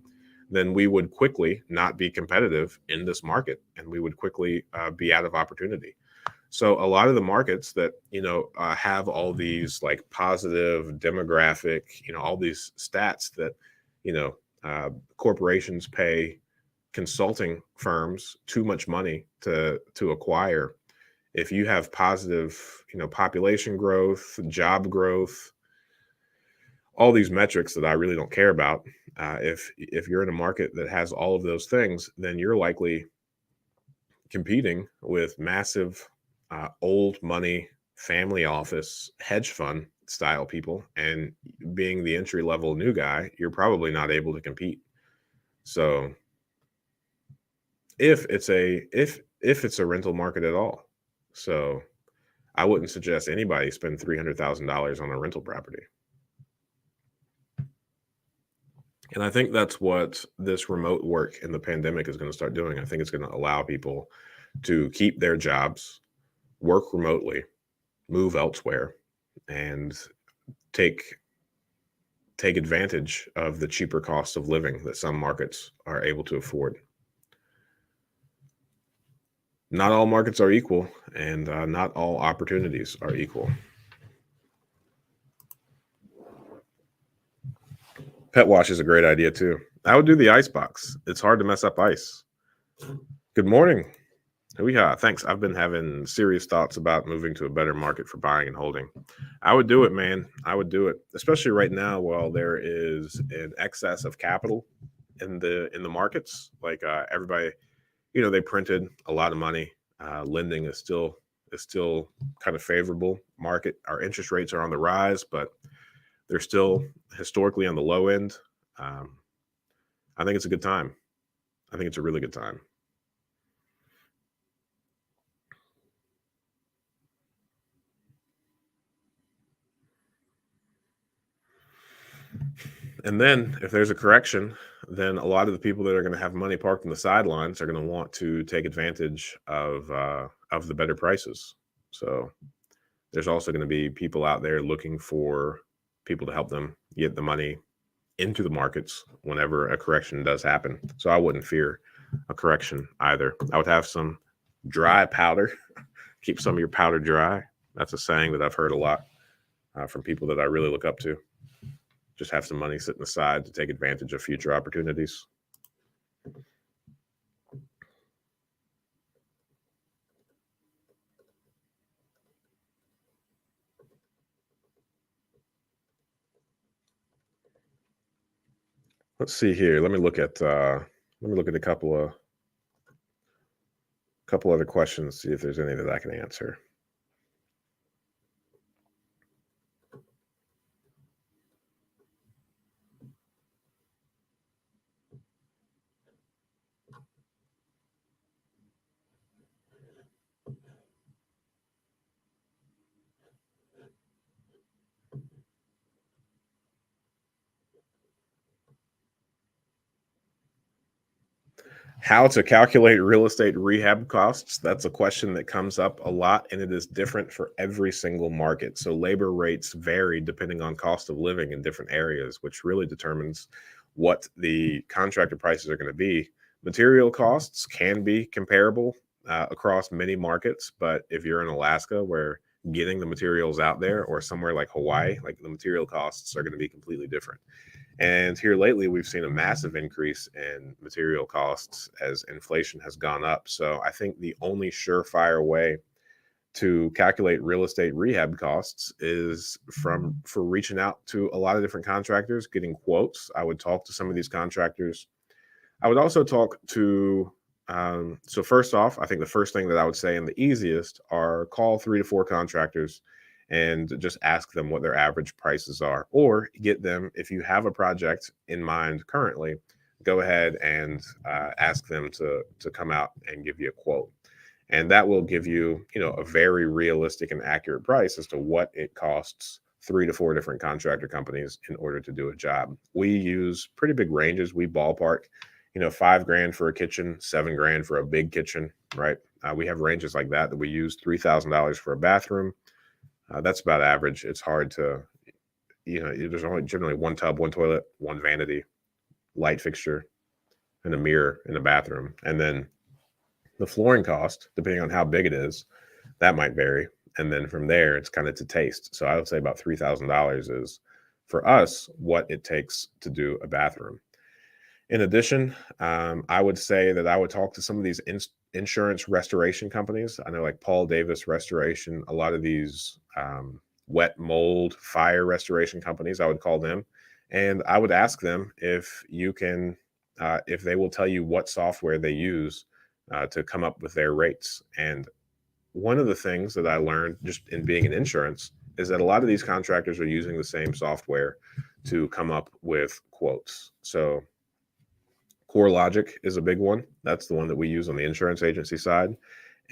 then we would quickly not be competitive in this market, and we would quickly be out of opportunity. So a lot of the markets that, have all these like positive demographic, all these stats that, corporations pay consulting firms too much money to acquire. If you have positive, population growth, job growth, all these metrics that I really don't care about, if you're in a market that has all of those things, then you're likely competing with massive old money family office hedge fund style people, and being the entry level new guy, you're probably not able to compete. So if it's a rental market at all, so I wouldn't suggest anybody spend $300,000 on a rental property. And I think that's what this remote work in the pandemic is going to start doing. I think it's going to allow people to keep their jobs, work remotely, move elsewhere, and take advantage of the cheaper cost of living that some markets are able to afford. Not all markets are equal, and not all opportunities are equal. Pet wash is a great idea too. I would do the ice box. It's hard to mess up ice. Good morning. Thanks. I've been having serious thoughts about moving to a better market for buying and holding. I would do it, man. I would do it, especially right now while there is an excess of capital in the markets. Like everybody, they printed a lot of money. Lending is still kind of favorable market. Our interest rates are on the rise, but they're still historically on the low end. Um, I think it's a good time. I think it's a really good time. And then if there's a correction, then a lot of the people that are going to have money parked on the sidelines are going to want to take advantage of the better prices. So there's also going to be people out there looking for people to help them get the money into the markets whenever a correction does happen. So I wouldn't fear a correction either. I would have some dry powder. Keep some of your powder dry. That's a saying that I've heard a lot from people that I really look up to. Just have some money sitting aside to take advantage of future opportunities. Let's see here. Let me look at a couple other questions, see if there's any that I can answer. How to calculate real estate rehab costs? That's a question that comes up a lot, and it is different for every single market. So, labor rates vary depending on cost of living in different areas, which really determines what the contractor prices are going to be. Material costs can be comparable across many markets, but if you're in Alaska, where getting the materials out there, or somewhere like Hawaii, like the material costs are going to be completely different. And here lately, we've seen a massive increase in material costs as inflation has gone up. So I think the only surefire way to calculate real estate rehab costs is for reaching out to a lot of different contractors, getting quotes. I would talk to some of these contractors. I would also talk to so first off, I think the first thing that I would say and the easiest are call 3 to 4 contractors and just ask them what their average prices are, or get them, if you have a project in mind currently, go ahead and ask them to come out and give you a quote. And that will give you, a very realistic and accurate price as to what it costs 3 to 4 different contractor companies in order to do a job. We use pretty big ranges. We ballpark, 5 grand for a kitchen, 7 grand for a big kitchen, right? We have ranges like that we use. $3,000 for a bathroom. That's about average. It's hard to, there's only generally one tub, one toilet, one vanity, light fixture, and a mirror in the bathroom. And then the flooring cost, depending on how big it is, that might vary. And then from there, it's kind of to taste. So I would say about $3,000 is, for us, what it takes to do a bathroom. In addition, I would say that I would talk to some of these insurance restoration companies. I know, like Paul Davis Restoration, a lot of these wet mold fire restoration companies, I would call them. And I would ask them if they will tell you what software they use to come up with their rates. And one of the things that I learned just in being in insurance is that a lot of these contractors are using the same software to come up with quotes. So CoreLogic is a big one. That's the one that we use on the insurance agency side.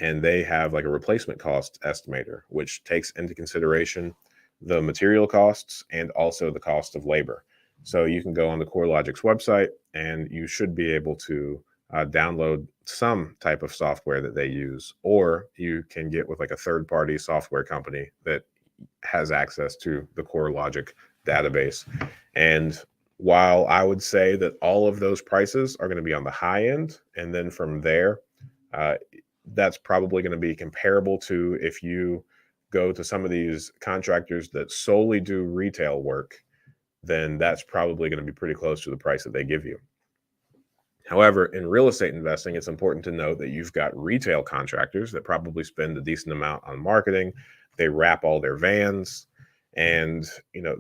And they have like a replacement cost estimator, which takes into consideration the material costs and also the cost of labor. So you can go on the CoreLogic's website and you should be able to download some type of software that they use, or you can get with like a third party software company that has access to the CoreLogic database. And while I would say that all of those prices are going to be on the high end, and then from there, that's probably going to be comparable to if you go to some of these contractors that solely do retail work. then that's probably going to be pretty close to the price that they give you. However, in real estate investing, it's important to note that you've got retail contractors that probably spend a decent amount on marketing. They wrap all their vans, and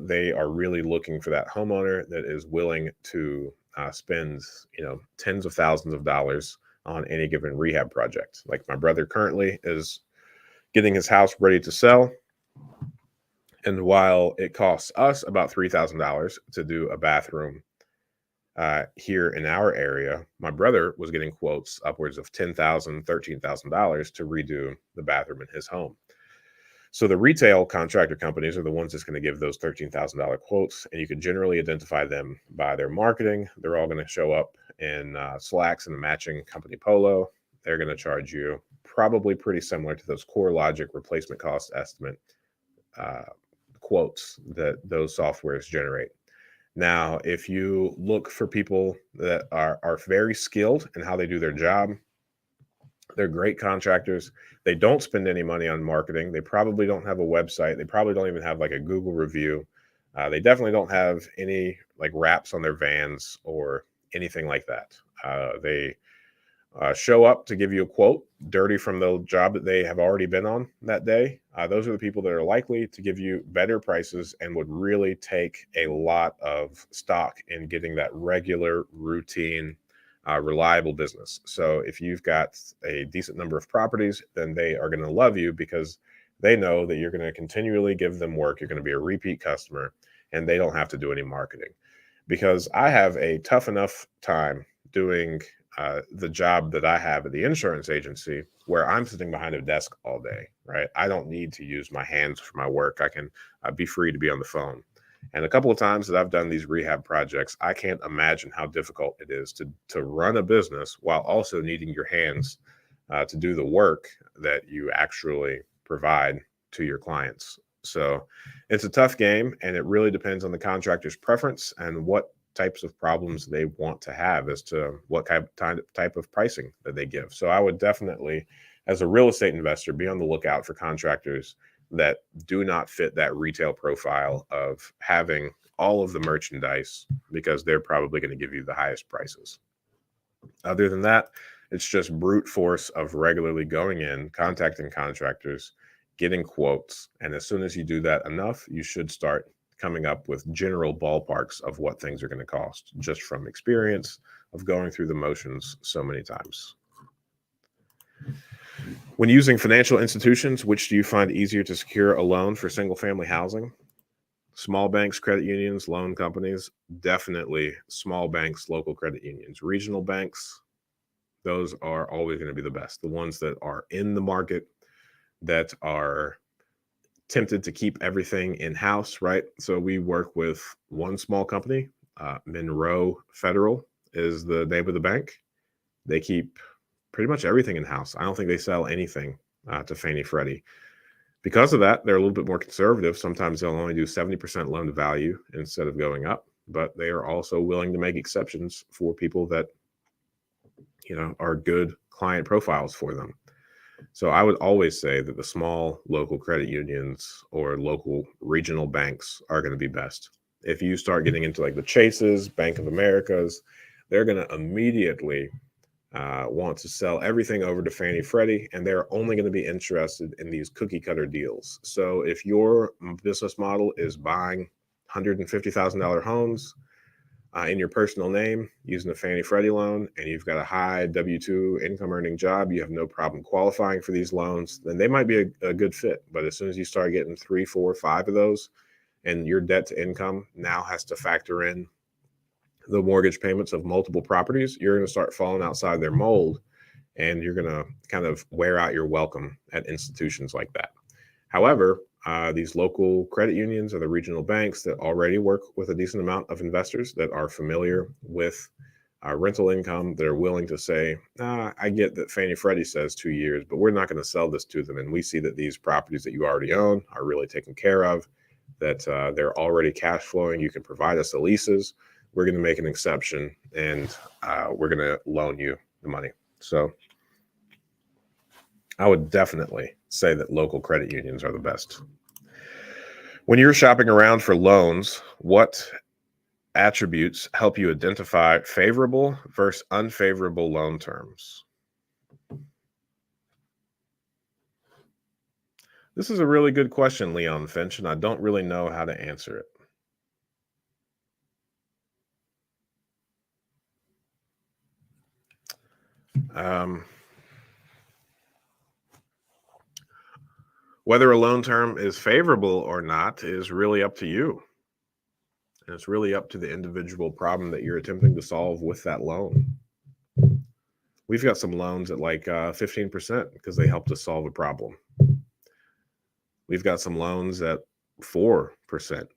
they are really looking for that homeowner that is willing to spend tens of thousands of dollars on any given rehab project. Like my brother currently is getting his house ready to sell, and while it costs us about $3,000 to do a bathroom here in our area, my brother was getting quotes upwards of $10,000, $13,000 to redo the bathroom in his home. So the retail contractor companies are the ones that's going to give those $13,000 quotes, and you can generally identify them by their marketing. They're all going to show up in slacks and a matching company polo. They're going to charge you probably pretty similar to those CoreLogic replacement cost estimate quotes that those softwares generate. Now, if you look for people that are very skilled in how they do their job, they're great contractors. They don't spend any money on marketing. They probably don't have a website. They probably don't even have like a Google review. They definitely don't have any like wraps on their vans or anything like that. They show up to give you a quote dirty from the job that they have already been on that day. Those are the people that are likely to give you better prices and would really take a lot of stock in getting that regular, routine, reliable business. So if you've got a decent number of properties, then they are going to love you because they know that you're going to continually give them work. You're going to be a repeat customer, and they don't have to do any marketing. Because I have a tough enough time doing the job that I have at the insurance agency, where I'm sitting behind a desk all day, right? I don't need to use my hands for my work. I can be free to be on the phone. And a couple of times that I've done these rehab projects, I can't imagine how difficult it is to run a business while also needing your hands to do the work that you actually provide to your clients. So it's a tough game, and it really depends on the contractor's preference and what types of problems they want to have as to what type of pricing that they give. So I would definitely, as a real estate investor, be on the lookout for contractors that do not fit that retail profile of having all of the merchandise, because they're probably going to give you the highest prices. Other than that, it's just brute force of regularly going in, contacting contractors, getting quotes. And as soon as you do that enough, you should start coming up with general ballparks of what things are going to cost, just from experience of going through the motions so many times. When using financial institutions, which do you find easier to secure a loan for single-family housing? Small banks, credit unions, loan companies? Definitely small banks, local credit unions. Regional banks, those are always going to be the best. The ones that are in the market, that are tempted to keep everything in-house, right? So we work with one small company, Monroe Federal is the name of the bank. They keep pretty much everything in-house. I don't think they sell anything to Fannie Freddie. Because of that, they're a little bit more conservative. Sometimes they'll only do 70% loan to value instead of going up, but they are also willing to make exceptions for people that, are good client profiles for them. So I would always say that the small local credit unions or local regional banks are going to be best. If you start getting into like the Chases, Bank of Americas, they're going to immediately want to sell everything over to Fannie Freddie, and they're only going to be interested in these cookie cutter deals. So if your business model is buying $150,000 homes in your personal name using a Fannie Freddie loan, and you've got a high W-2 income earning job, you have no problem qualifying for these loans, then they might be a good fit. But as soon as you start getting 3, 4, 5 of those, and your debt to income now has to factor in the mortgage payments of multiple properties, you're going to start falling outside their mold, and you're going to kind of wear out your welcome at institutions like that. However, these local credit unions or the regional banks that already work with a decent amount of investors that are familiar with rental income, they're willing to say, I get that Fannie Freddie says 2 years, but we're not going to sell this to them. And we see that these properties that you already own are really taken care of, that they're already cash flowing. You can provide us the leases. We're going to make an exception, and we're going to loan you the money. So I would definitely say that local credit unions are the best. When you're shopping around for loans, what attributes help you identify favorable versus unfavorable loan terms? This is a really good question, Leon Finch, and I don't really know how to answer it. Um, whether a loan term is favorable or not is really up to you. And it's really up to the individual problem that you're attempting to solve with that loan. We've got some loans at like 15% because they helped us solve a problem. We've got some loans at 4%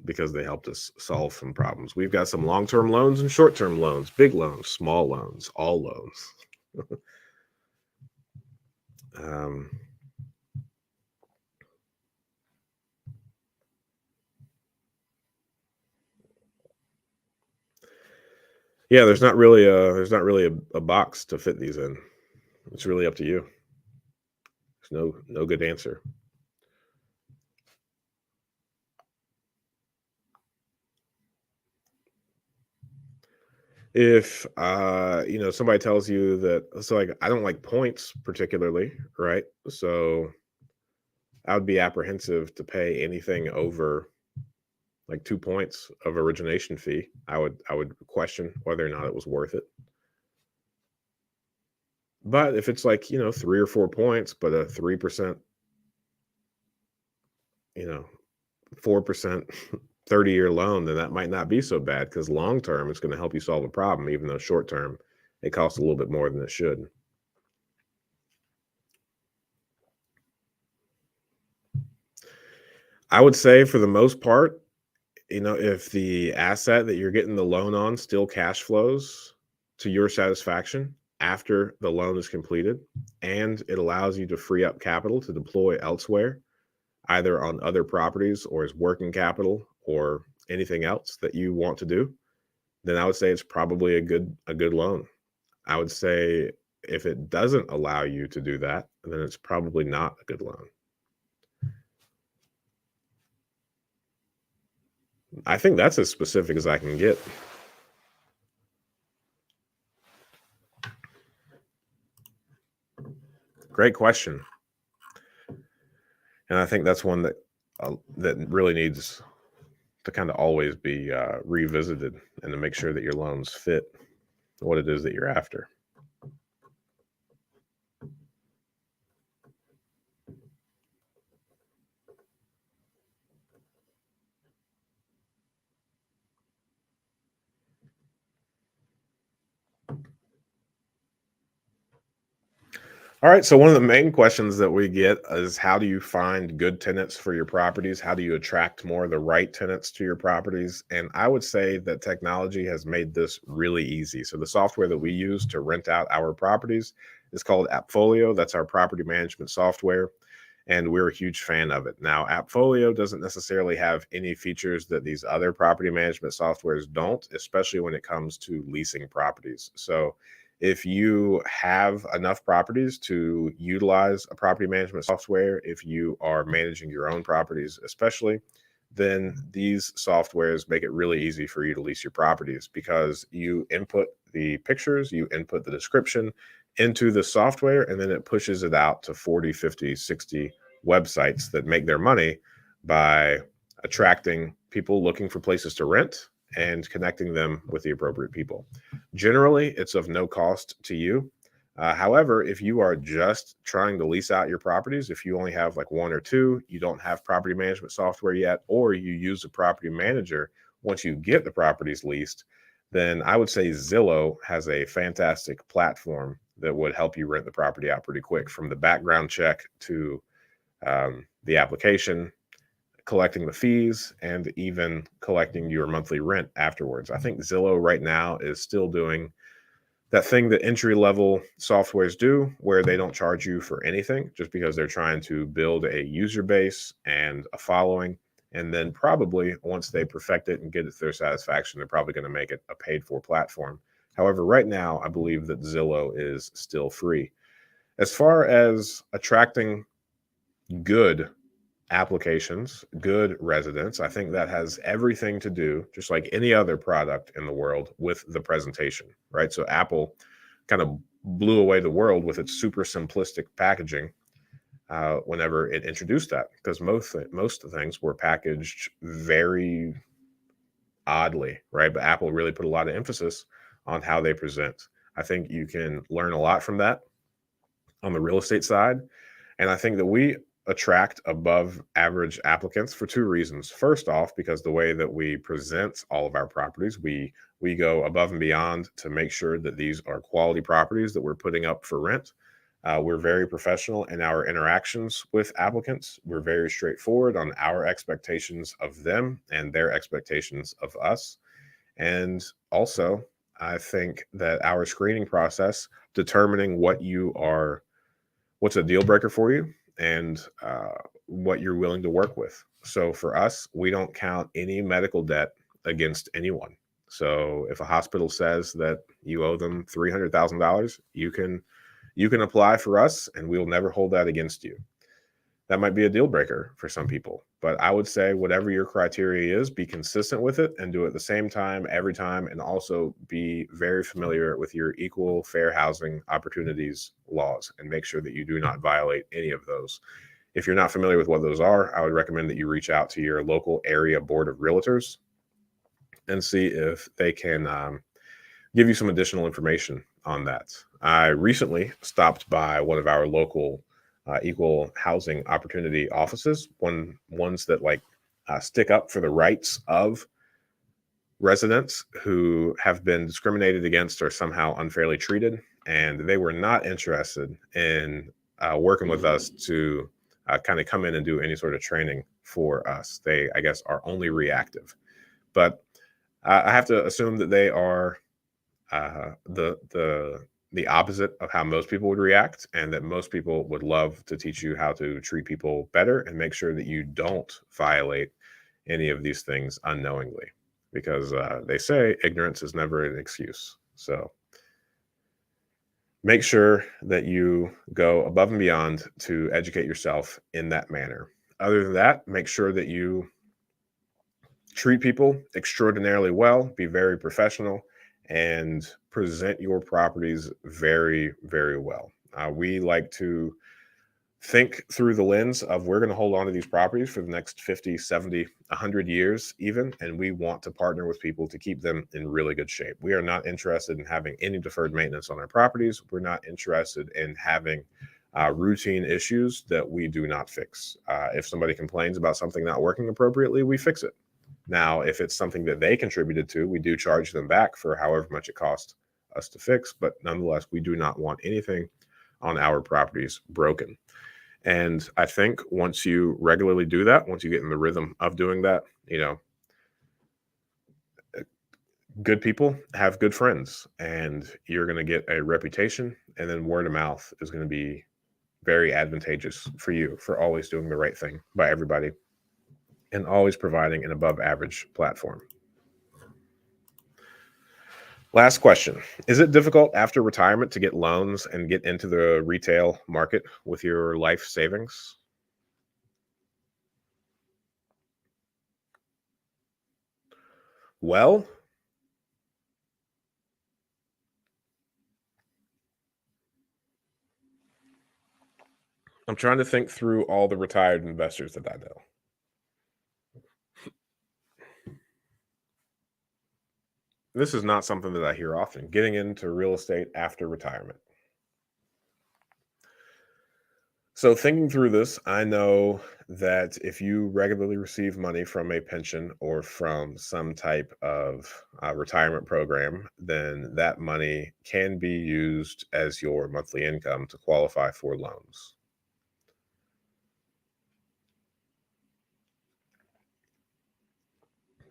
because they helped us solve some problems. We've got some long-term loans and short-term loans, big loans, small loans, all loans. um, yeah, there's not really a box to fit these in. It's really up to you. There's no good answer. If somebody tells you that, so like I don't like points particularly, right? So I would be apprehensive to pay anything over like 2 points of origination fee. I would question whether or not it was worth it. But if it's like 3 or 4 points, but a 3%, you know 4% 30-year loan, then that might not be so bad because long term it's going to help you solve a problem, even though short term it costs a little bit more than it should. I would say for the most part, if the asset that you're getting the loan on still cash flows to your satisfaction after the loan is completed, and it allows you to free up capital to deploy elsewhere, either on other properties or as working capital or anything else that you want to do, then I would say it's probably a good loan. I would say if it doesn't allow you to do that, then it's probably not a good loan. I think that's as specific as I can get. Great question. And I think that's one that really needs to kind of always be revisited, and to make sure that your loans fit what it is that you're after. All right. So one of the main questions that we get is, how do you find good tenants for your properties? How do you attract more of the right tenants to your properties? And I would say that technology has made this really easy. So the software that we use to rent out our properties is called Appfolio. That's our property management software, and we're a huge fan of it. Now, Appfolio doesn't necessarily have any features that these other property management softwares don't, especially when it comes to leasing properties. So if you have enough properties to utilize a property management software, if you are managing your own properties, especially, then these softwares make it really easy for you to lease your properties, because you input the pictures, you input the description into the software, and then it pushes it out to 40, 50, 60 websites that make their money by attracting people looking for places to rent and connecting them with the appropriate people. Generally, it's of no cost to you. However, if you are just trying to lease out your properties, if you only have like one or two, you don't have property management software yet, or you use a property manager once you get the properties leased, then I would say Zillow has a fantastic platform that would help you rent the property out pretty quick, from the background check to the application, collecting the fees, and even collecting your monthly rent afterwards. I think Zillow right now is still doing that thing that entry level softwares do, where they don't charge you for anything, just because they're trying to build a user base and a following. And then probably once they perfect it and get it to their satisfaction, they're probably going to make it a paid for platform. However, right now, I believe that Zillow is still free. As far as attracting good applications, good residents. I think that has everything to do, just like any other product in the world, with the presentation, right? So Apple kind of blew away the world with its super simplistic packaging whenever it introduced that, because most of the things were packaged very oddly, right? But Apple really put a lot of emphasis on how they present. I think you can learn a lot from that on the real estate side. And I think that we attract above average applicants for two reasons. First off, because the way that we present all of our properties, we go above and beyond to make sure that these are quality properties that we're putting up for rent. We're very professional in our interactions with applicants. We're very straightforward on our expectations of them and their expectations of us. And also, I think that our screening process, determining what's a deal breaker for you, and what you're willing to work with. So for us, we don't count any medical debt against anyone. So if a hospital says that you owe them $300,000, you can apply for us, and we'll never hold that against you. That might be a deal breaker for some people, but I would say whatever your criteria is, be consistent with it and do it at the same time every time, and also be very familiar with your equal fair housing opportunities laws and make sure that you do not violate any of those. If you're not familiar with what those are, I would recommend that you reach out to your local area board of realtors and see if they can give you some additional information on that. I recently stopped by one of our local equal housing opportunity offices, ones that stick up for the rights of residents who have been discriminated against or somehow unfairly treated. And they were not interested in working with us to kind of come in and do any sort of training for us. They, I guess, are only reactive. But I have to assume that they are the opposite of how most people would react, and that most people would love to teach you how to treat people better and make sure that you don't violate any of these things unknowingly, because they say ignorance is never an excuse. So make sure that you go above and beyond to educate yourself in that manner. Other than that, make sure that you treat people extraordinarily well, be very professional, and present your properties very, very well. We like to think through the lens of, we're going to hold on to these properties for the next 50, 70, 100 years even, and we want to partner with people to keep them in really good shape. We are not interested in having any deferred maintenance on our properties. We're not interested in having routine issues that we do not fix. If somebody complains about something not working appropriately, we fix it. Now, if it's something that they contributed to, we do charge them back for however much it cost us to fix. But nonetheless, we do not want anything on our properties broken. And I think once you regularly do that, once you get in the rhythm of doing that, good people have good friends, and you're going to get a reputation, and then word of mouth is going to be very advantageous for you for always doing the right thing by everybody and always providing an above average platform. Last question. Is it difficult after retirement to get loans and get into the retail market with your life savings? Well, I'm trying to think through all the retired investors that I know. This is not something that I hear often, getting into real estate after retirement. So, thinking through this, I know that if you regularly receive money from a pension or from some type of retirement program, then that money can be used as your monthly income to qualify for loans.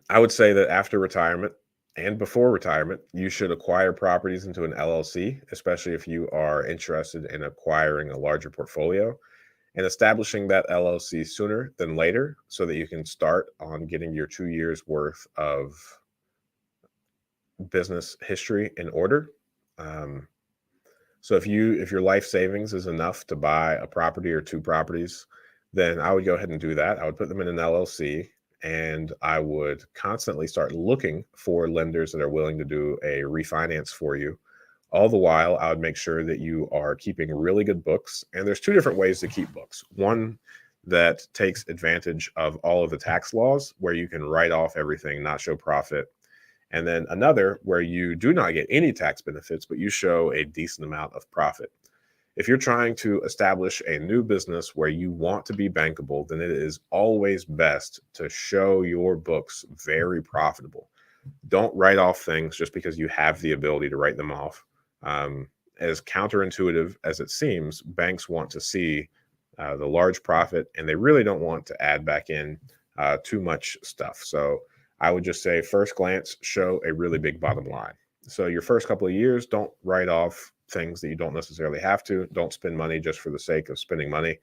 I would say that after retirement and before retirement, you should acquire properties into an LLC, especially if you are interested in acquiring a larger portfolio, and establishing that LLC sooner than later so that you can start on getting your 2 years worth of business history in order. Um, so if your life savings is enough to buy a property or two properties, then I would go ahead and do that. I would put them in an LLC, and I would constantly start looking for lenders that are willing to do a refinance for you. All the while, I would make sure that you are keeping really good books. And there's two different ways to keep books. One that takes advantage of all of the tax laws, where you can write off everything, not show profit. And then another where you do not get any tax benefits, but you show a decent amount of profit. If you're trying to establish a new business where you want to be bankable, then it is always best to show your books very profitable. Don't write off things just because you have the ability to write them off. As counterintuitive as it seems, banks want to see the large profit, and they really don't want to add back in too much stuff. So I would just say, first glance, show a really big bottom line. So your first couple of years, don't write off things that you don't necessarily have to. Don't spend money just for the sake of spending money,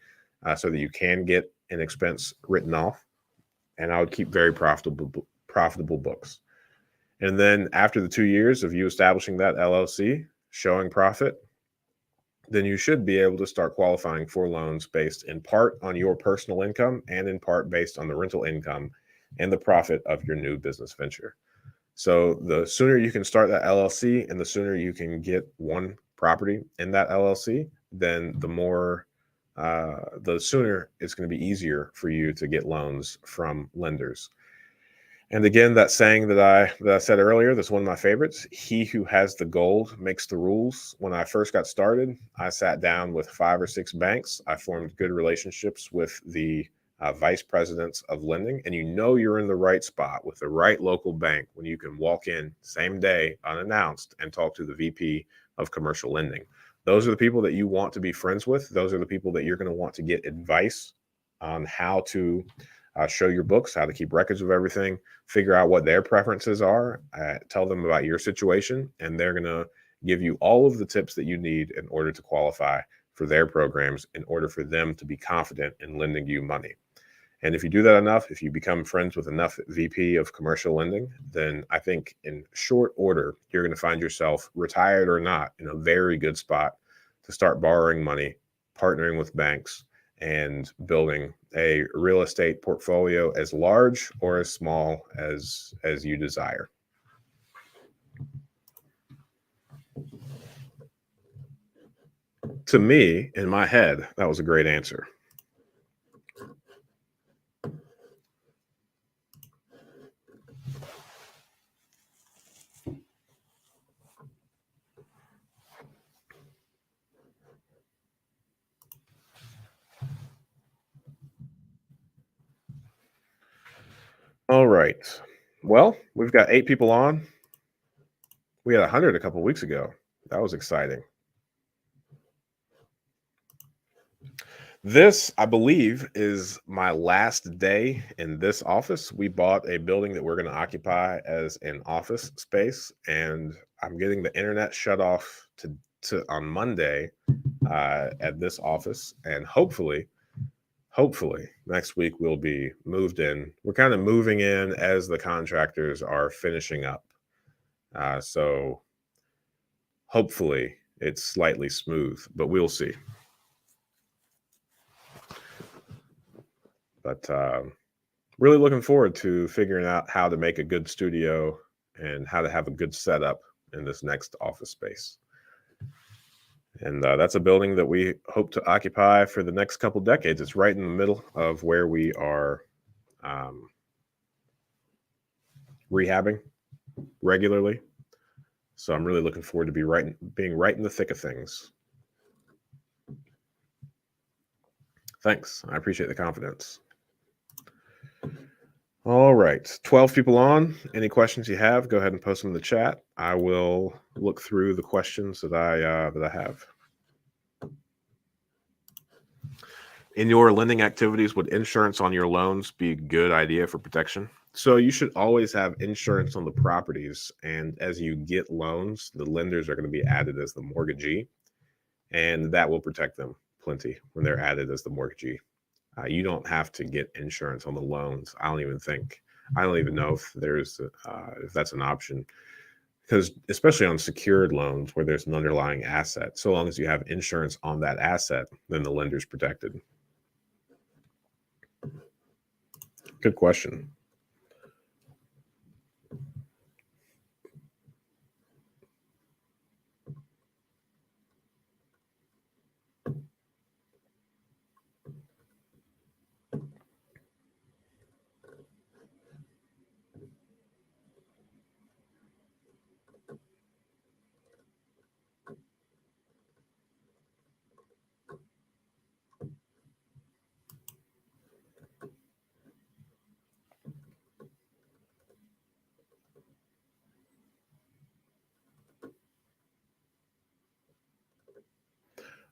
so that you can get an expense written off. And I would keep very profitable books. And then after the 2 years of you establishing that LLC, showing profit, then you should be able to start qualifying for loans based in part on your personal income and in part based on the rental income and the profit of your new business venture. So the sooner you can start that LLC and the sooner you can get one property in that LLC, then the sooner it's going to be easier for you to get loans from lenders. And again, that saying that I said earlier, that's one of my favorites. He who has the gold makes the rules. When I first got started, I sat down with 5 or 6 banks. I formed good relationships with the vice presidents of lending, and you're in the right spot with the right local bank when you can walk in same day unannounced and talk to the VP of commercial lending. Those are the people that you want to be friends with. Those are the people that you're going to want to get advice on how to show your books, how to keep records of everything, figure out what their preferences are, tell them about your situation, and they're going to give you all of the tips that you need in order to qualify for their programs, in order for them to be confident in lending you money. And if you do that enough, if you become friends with enough VP of commercial lending, then I think in short order, you're going to find yourself, retired or not, in a very good spot to start borrowing money, partnering with banks, and building a real estate portfolio as large or as small as you desire. To me, in my head, that was a great answer. All right. Well, we've got 8 people on. We had 100 a couple weeks ago. That was exciting. This, I believe, is my last day in this office. We bought a building that we're going to occupy as an office space, and I'm getting the internet shut off to on Monday at this office, and hopefully next week we'll be moved in. We're kind of moving in as the contractors are finishing up. So hopefully it's slightly smooth, but we'll see. But really looking forward to figuring out how to make a good studio and how to have a good setup in this next office space. And that's a building that we hope to occupy for the next couple decades. It's right in the middle of where we are rehabbing regularly. So I'm really looking forward to being right in the thick of things. Thanks. I appreciate the confidence. All right. 12 people on. Any questions you have, go ahead and post them in the chat. I will look through the questions that I have. In your lending activities, would insurance on your loans be a good idea for protection? So you should always have insurance on the properties. And as you get loans, the lenders are going to be added as the mortgagee, and that will protect them plenty when they're added as the mortgagee. You don't have to get insurance on the loans. I don't even know if if that's an option, because especially on secured loans where there's an underlying asset, so long as you have insurance on that asset, then the lender's protected. Good question.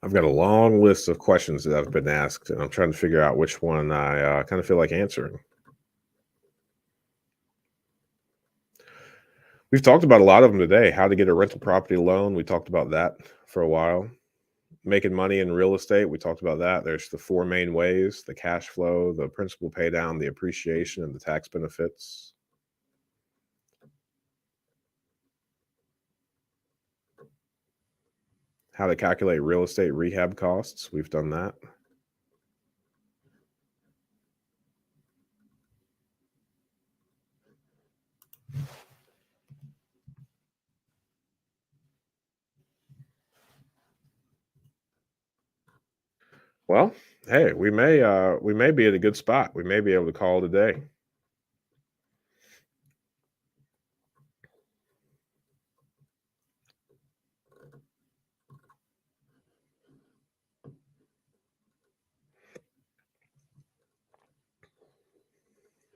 I've got a long list of questions that I've been asked, and I'm trying to figure out which one I kind of feel like answering. We've talked about a lot of them today. How to get a rental property loan. We talked about that for a while. Making money in real estate. We talked about that. There's the four main ways: the cash flow, the principal pay down, the appreciation, and the tax benefits. How to calculate real estate rehab costs. We've done that. Well, hey, we may be at a good spot. We may be able to call it a day.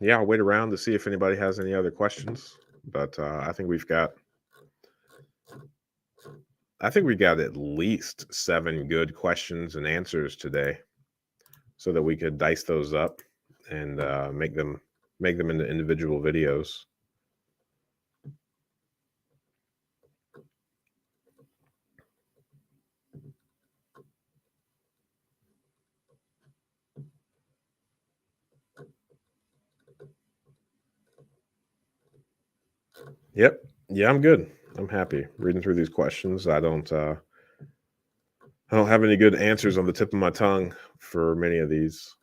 Yeah, I'll wait around to see if anybody has any other questions. But I think we got at least 7 good questions and answers today, so that we could dice those up and make them into individual videos. Yep. Yeah, I'm good. I'm happy reading through these questions. I don't have any good answers on the tip of my tongue for many of these.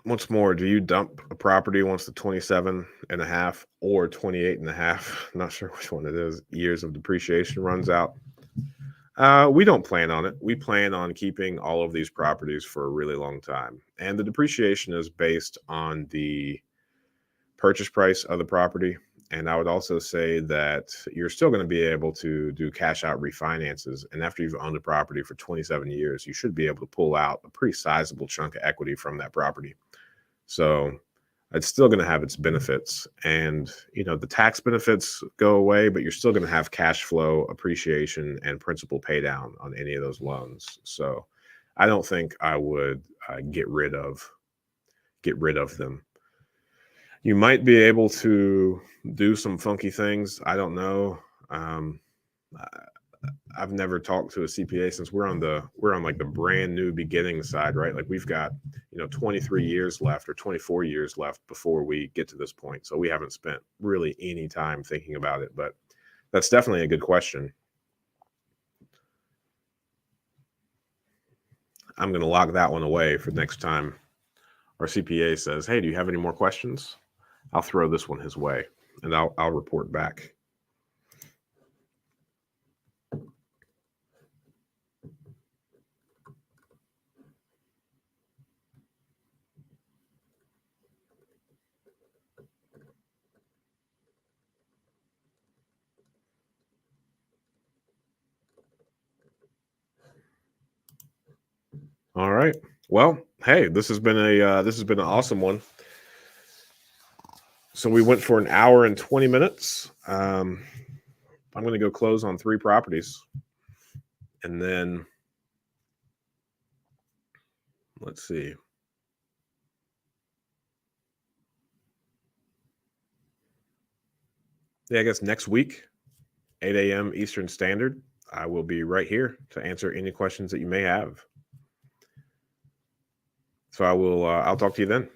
Once more, do you dump a property once the 27 and a half or 28 and a half, not sure which one it is, years of depreciation runs out? We don't plan on it. We plan on keeping all of these properties for a really long time. And the depreciation is based on the purchase price of the property. And I would also say that you're still going to be able to do cash out refinances. And after you've owned a property for 27 years, you should be able to pull out a pretty sizable chunk of equity from that property. So it's still going to have its benefits. And, the tax benefits go away, but you're still going to have cash flow, appreciation, and principal pay down on any of those loans. So I don't think I would get rid of them. You might be able to do some funky things. I don't know. I've never talked to a CPA since we're on like the brand new beginning side, right? Like we've got 23 years left or 24 years left before we get to this point. So we haven't spent really any time thinking about it, but that's definitely a good question. I'm going to lock that one away for next time our CPA says, "Hey, do you have any more questions?" I'll throw this one his way and I'll report back. All right. Well, hey, this has been an awesome one. So we went for an hour and 20 minutes. I'm going to go close on 3 properties, and then let's see. Yeah, I guess next week, 8 a.m. Eastern Standard, I will be right here to answer any questions that you may have. So I'll talk to you then.